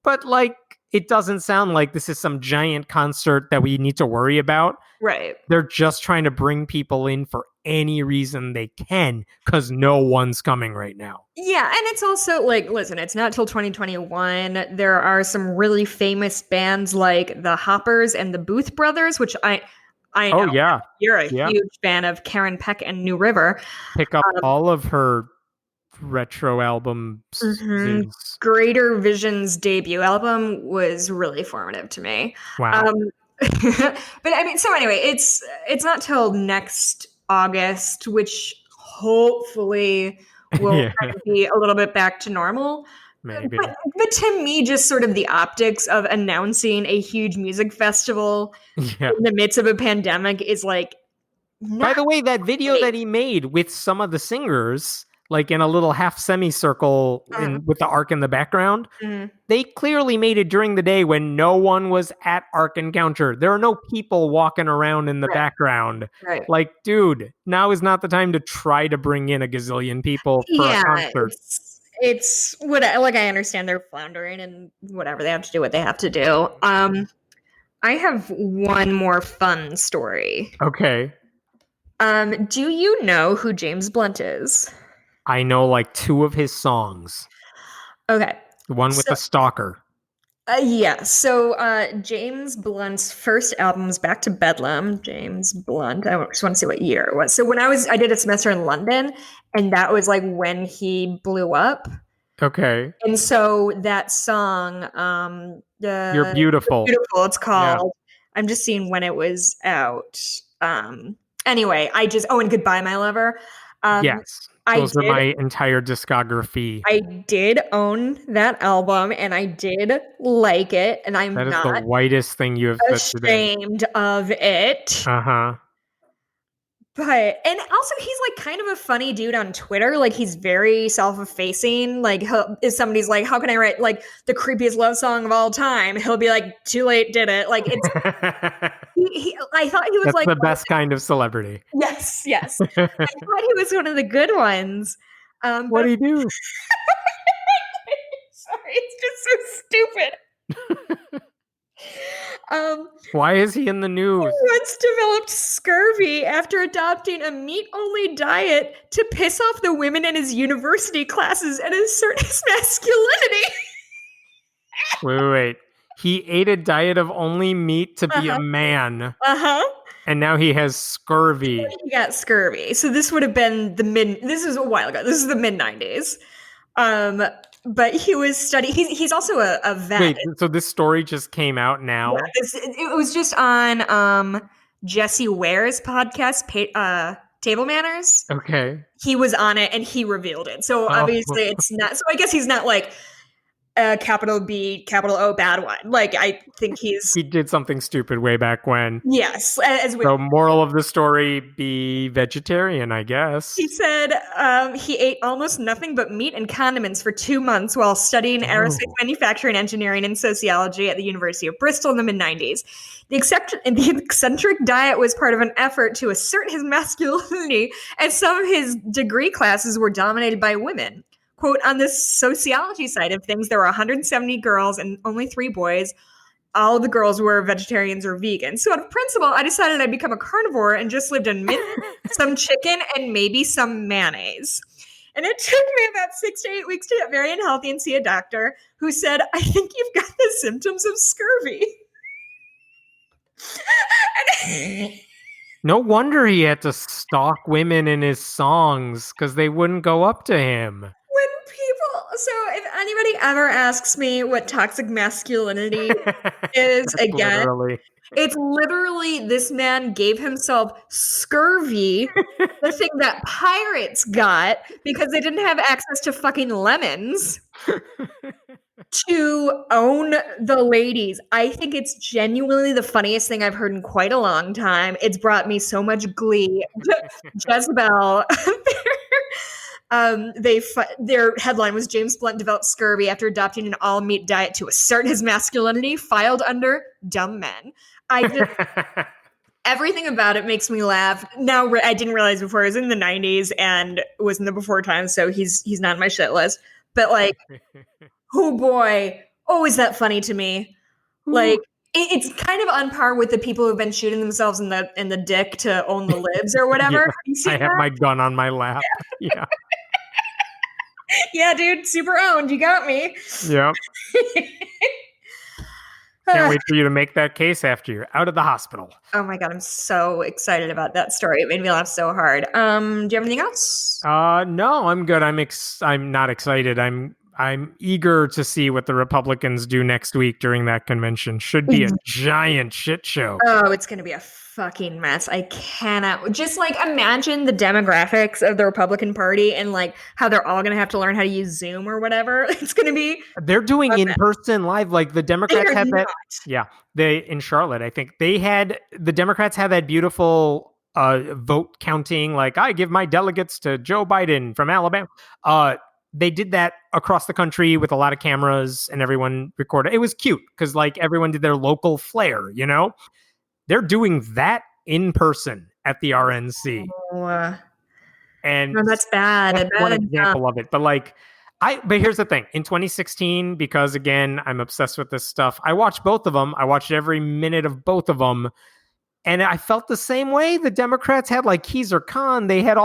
but like it doesn't sound like this is some giant concert that we need to worry about. Right. They're just trying to bring people in for any reason they can because no one's coming right now. Yeah, and it's also like, listen, it's not till 2021. There are some really famous bands like the Hoppers and the Booth Brothers, which I know. Oh yeah, You're a huge fan of Karen Peck and New River. Pick up all of her retro albums. Greater Vision's debut album was really formative to me. Wow. But I mean, so anyway, it's not till next August, which hopefully will kind of be a little bit back to normal. Maybe. But to me, just sort of the optics of announcing a huge music festival in the midst of a pandemic is like. By the way, that video that he made with some of the singers, like in a little half semicircle with the Ark in the background, they clearly made it during the day when no one was at Ark Encounter. There are no people walking around in the background. Right. Like, dude, now is not the time to try to bring in a gazillion people for a concert. It's what I understand they're floundering and whatever, they have to do what they have to do. I have one more fun story. Okay. Do you know who James Blunt is? I know like 2 of his songs. Okay. The one with the stalker. Yeah. So James Blunt's first album's Back to Bedlam. James Blunt. I just want to see what year it was. So when I did a semester in London, and that was like when he blew up. Okay. And so that song, You're Beautiful. Beautiful, it's called. Yeah. I'm just seeing when it was out. Anyway, and Goodbye, My Lover. Yes. Those are my entire discography. I did own that album and I did like it, and I'm not the whitest thing you have said today. Ashamed of it. But, and also he's like kind of a funny dude on Twitter. Like he's very self-effacing. Like if somebody's like, how can I write like the creepiest love song of all time? He'll be like, too late, did it. Like it's, I thought he was That's like the best kind of celebrity. Yes. I thought he was one of the good ones. What do you do? Sorry, it's just so stupid. Why is he in the news? He once developed scurvy after adopting a meat-only diet to piss off the women in his university classes and assert his masculinity. Wait. He ate a diet of only meat to be a man. And now he has scurvy. He got scurvy. So this would have been this is a while ago. This is the mid-90s. But he was studying. He's also a vet. Wait, so this story just came out now? Yeah, it was just on Jesse Ware's podcast, Table Manners. Okay. He was on it and he revealed it. So obviously it's not. So I guess he's not like capital B, capital O, bad one. Like I think he did something stupid way back when. Yes. So moral of the story, be vegetarian, I guess. He said he ate almost nothing but meat and condiments for 2 months while studying aerospace manufacturing, engineering, and sociology at the University of Bristol in the mid-90s. The eccentric diet was part of an effort to assert his masculinity, as some of his degree classes were dominated by women. Quote, on the sociology side of things, there were 170 girls and only 3 boys. All of the girls were vegetarians or vegans. So out of principle, I decided I'd become a carnivore and just lived on some chicken and maybe some mayonnaise. And it took me about 6 to 8 weeks to get very unhealthy and see a doctor who said, I think you've got the symptoms of scurvy. No wonder he had to stalk women in his songs because they wouldn't go up to him. So if anybody ever asks me what toxic masculinity is, again, it's literally this man gave himself scurvy, the thing that pirates got because they didn't have access to fucking lemons. to own the ladies. I think it's genuinely the funniest thing I've heard in quite a long time. It's brought me so much glee. Jezebel. Their headline was James Blunt developed scurvy after adopting an all-meat diet to assert his masculinity, filed under dumb men. Everything about it makes me laugh. Now, I didn't realize before, it was in the 90s and was in the before times, so he's not on my shit list. But like, oh boy, oh, is that funny to me? Like, it's kind of on par with the people who've been shooting themselves in the dick to own the libs or whatever. I have my gun on my lap. Yeah. Yeah, dude, super owned. You got me. Yeah. Can't wait for you to make that case after you're out of the hospital. Oh my God, I'm so excited about that story. It made me laugh so hard. Do you have anything else? No, I'm good. I'm not excited. I'm eager to see what the Republicans do next week during that convention. Should be a giant shit show. Oh, it's going to be a fucking mess. I cannot just like imagine the demographics of the Republican Party and like how they're all going to have to learn how to use Zoom or whatever. It's going to be. They're doing in-person live. Like the Democrats had that. Yeah, in Charlotte, I think the Democrats had that beautiful vote counting. Like, I give my delegates to Joe Biden from Alabama. They did that across the country with a lot of cameras and everyone recorded. It was cute because like everyone did their local flair, you know? They're doing that in person at the RNC. Oh, and no, that's bad. That's one example of it. But like, but here's the thing. In 2016, because again, I'm obsessed with this stuff, I watched both of them. I watched every minute of both of them. And I felt the same way. The Democrats had like Keezer Khan. They had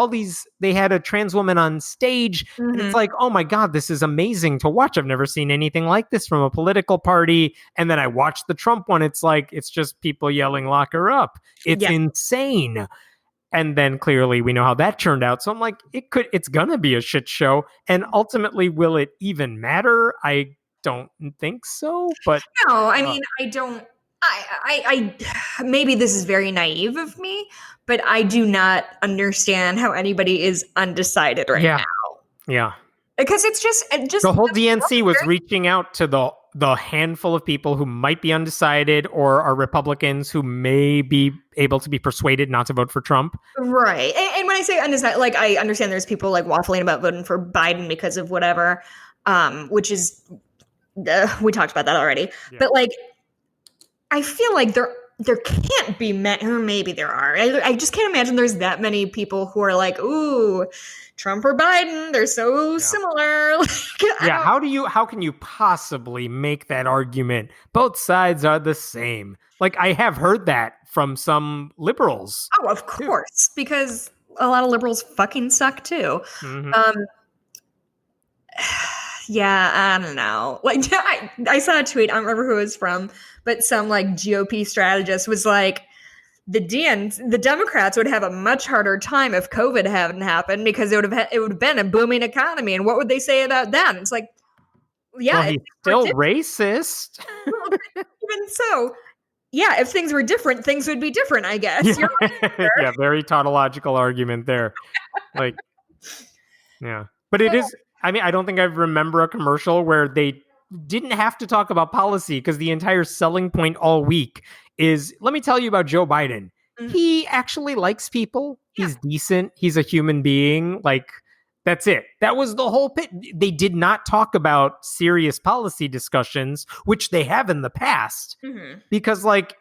a trans woman on stage. Mm-hmm. And it's like, oh my God, this is amazing to watch. I've never seen anything like this from a political party. And then I watched the Trump one. It's like, it's just people yelling, lock her up. It's insane. And then clearly we know how that turned out. So I'm like, it's going to be a shit show. And ultimately, will it even matter? I don't think so. But no, I mean, I don't. I maybe this is very naive of me, but I do not understand how anybody is undecided right now. Yeah. Because it's just the whole DNC was reaching out to the handful of people who might be undecided or are Republicans who may be able to be persuaded not to vote for Trump. Right. And when I say undecided, like I understand there's people like waffling about voting for Biden because of whatever, which is we talked about that already. Yeah. But like I feel like there can't be or maybe there are. I just can't imagine there's that many people who are like, ooh, Trump or Biden, they're so similar. How can you possibly make that argument? Both sides are the same. Like I have heard that from some liberals. Oh, of course, because a lot of liberals fucking suck too. Mm-hmm. Yeah, I don't know. Like I saw a tweet, I don't remember who it was from, but some like GOP strategist was like, the Democrats would have a much harder time if COVID hadn't happened because it would have been a booming economy. And what would they say about that? And it's like, yeah, well, he's still racist. Even so, yeah, if things were different, things would be different, I guess. Yeah, yeah, very tautological argument there. Like, yeah, but it is. I mean, I don't think I remember a commercial where they didn't have to talk about policy because the entire selling point all week is, let me tell you about Joe Biden. Mm-hmm. He actually likes people. Yeah. He's decent. He's a human being. Like, that's it. That was the whole pit. They did not talk about serious policy discussions, which they have in the past, because like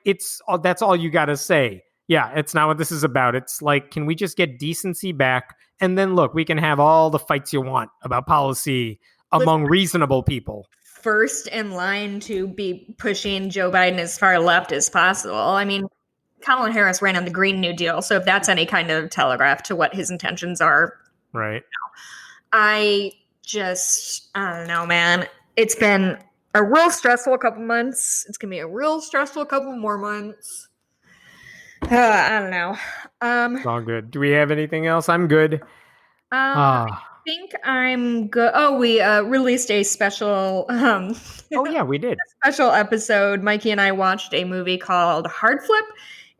that's all you got to say. Yeah, it's not what this is about. It's like, can we just get decency back? And then look, we can have all the fights you want about policy among reasonable people. First in line to be pushing Joe Biden as far left as possible. I mean, Kamala Harris ran on the Green New Deal, so if that's any kind of telegraph to what his intentions are. Right. I don't know, man. It's been a real stressful couple months. It's going to be a real stressful couple more months. I don't know. It's all good. Do we have anything else? I'm good. I think I'm good. Oh, we released a special. Oh yeah, we did. A special episode. Mikey and I watched a movie called Hard Flip.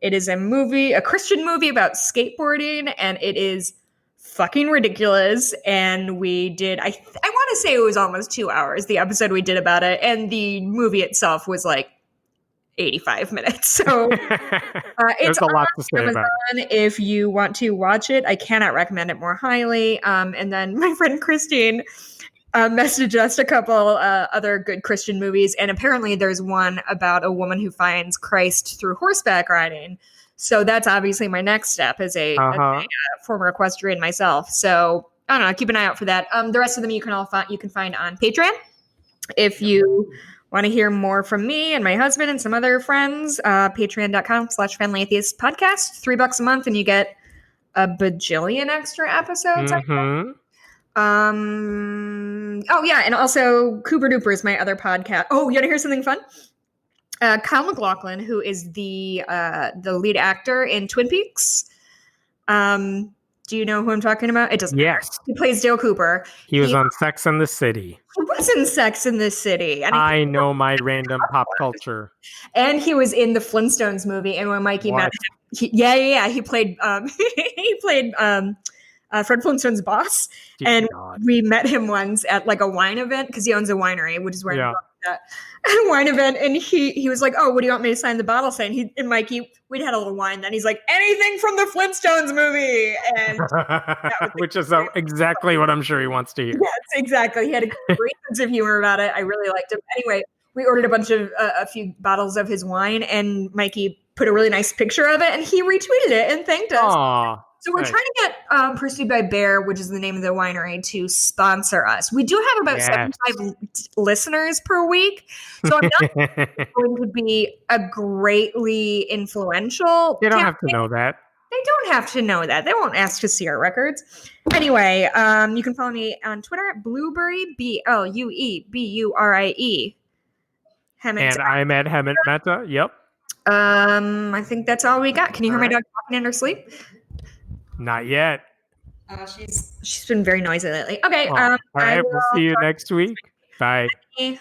It is a Christian movie about skateboarding, and it is fucking ridiculous. And we did, I want to say it was almost 2 hours, the episode we did about it. And the movie itself was like 85 minutes. So it's a lot to say Amazon about it. if you want to watch it. I cannot recommend it more highly. And then my friend Christine messaged us a couple other good Christian movies. And apparently there's one about a woman who finds Christ through horseback riding. So that's obviously my next step as a former equestrian myself. So I don't know, keep an eye out for that. The rest of them you can find on Patreon. If you want to hear more from me and my husband and some other friends, patreon.com/friendlyatheist podcast, $3 a month, and you get a bajillion extra episodes. Mm-hmm. Oh yeah, and also Cooper Duper is my other podcast. Oh, you want to hear something fun? Kyle MacLachlan, who is the lead actor in Twin Peaks. Do you know who I'm talking about? It doesn't matter. He plays Dale Cooper. He was on Sex and the City. He was in Sex and the City. And I know my random pop culture. And he was in the Flintstones movie. And when Mikey met him, he played Fred Flintstone's boss. Dear and God. We met him once at like a wine event because he owns a winery, which is where I'm at. A wine event, and he was like, "Oh, what do you want me to sign the bottle saying?" And Mikey, we'd had a little wine. Then he's like, "Anything from the Flintstones movie," and which is exactly what I'm sure he wants to hear. Yes, exactly. He had a great sense of humor about it. I really liked him. Anyway, we ordered a few bottles of his wine, and Mikey put a really nice picture of it, and he retweeted it and thanked us. Aww. So we're trying to get Pursued by Bear, which is the name of the winery, to sponsor us. We do have about 75 listeners per week, so I'm not going to be a greatly influential. They don't have to know that. They don't have to know that. They won't ask to see our records. Anyway, you can follow me on Twitter at Blueberry, BLUEBURIE. And I'm at Hemant Mehta. Yep. I think that's all we got. Can you hear my dog talking in her sleep? Not yet. She's been very noisy lately. Okay. All right. We'll see you next week. Bye. Bye.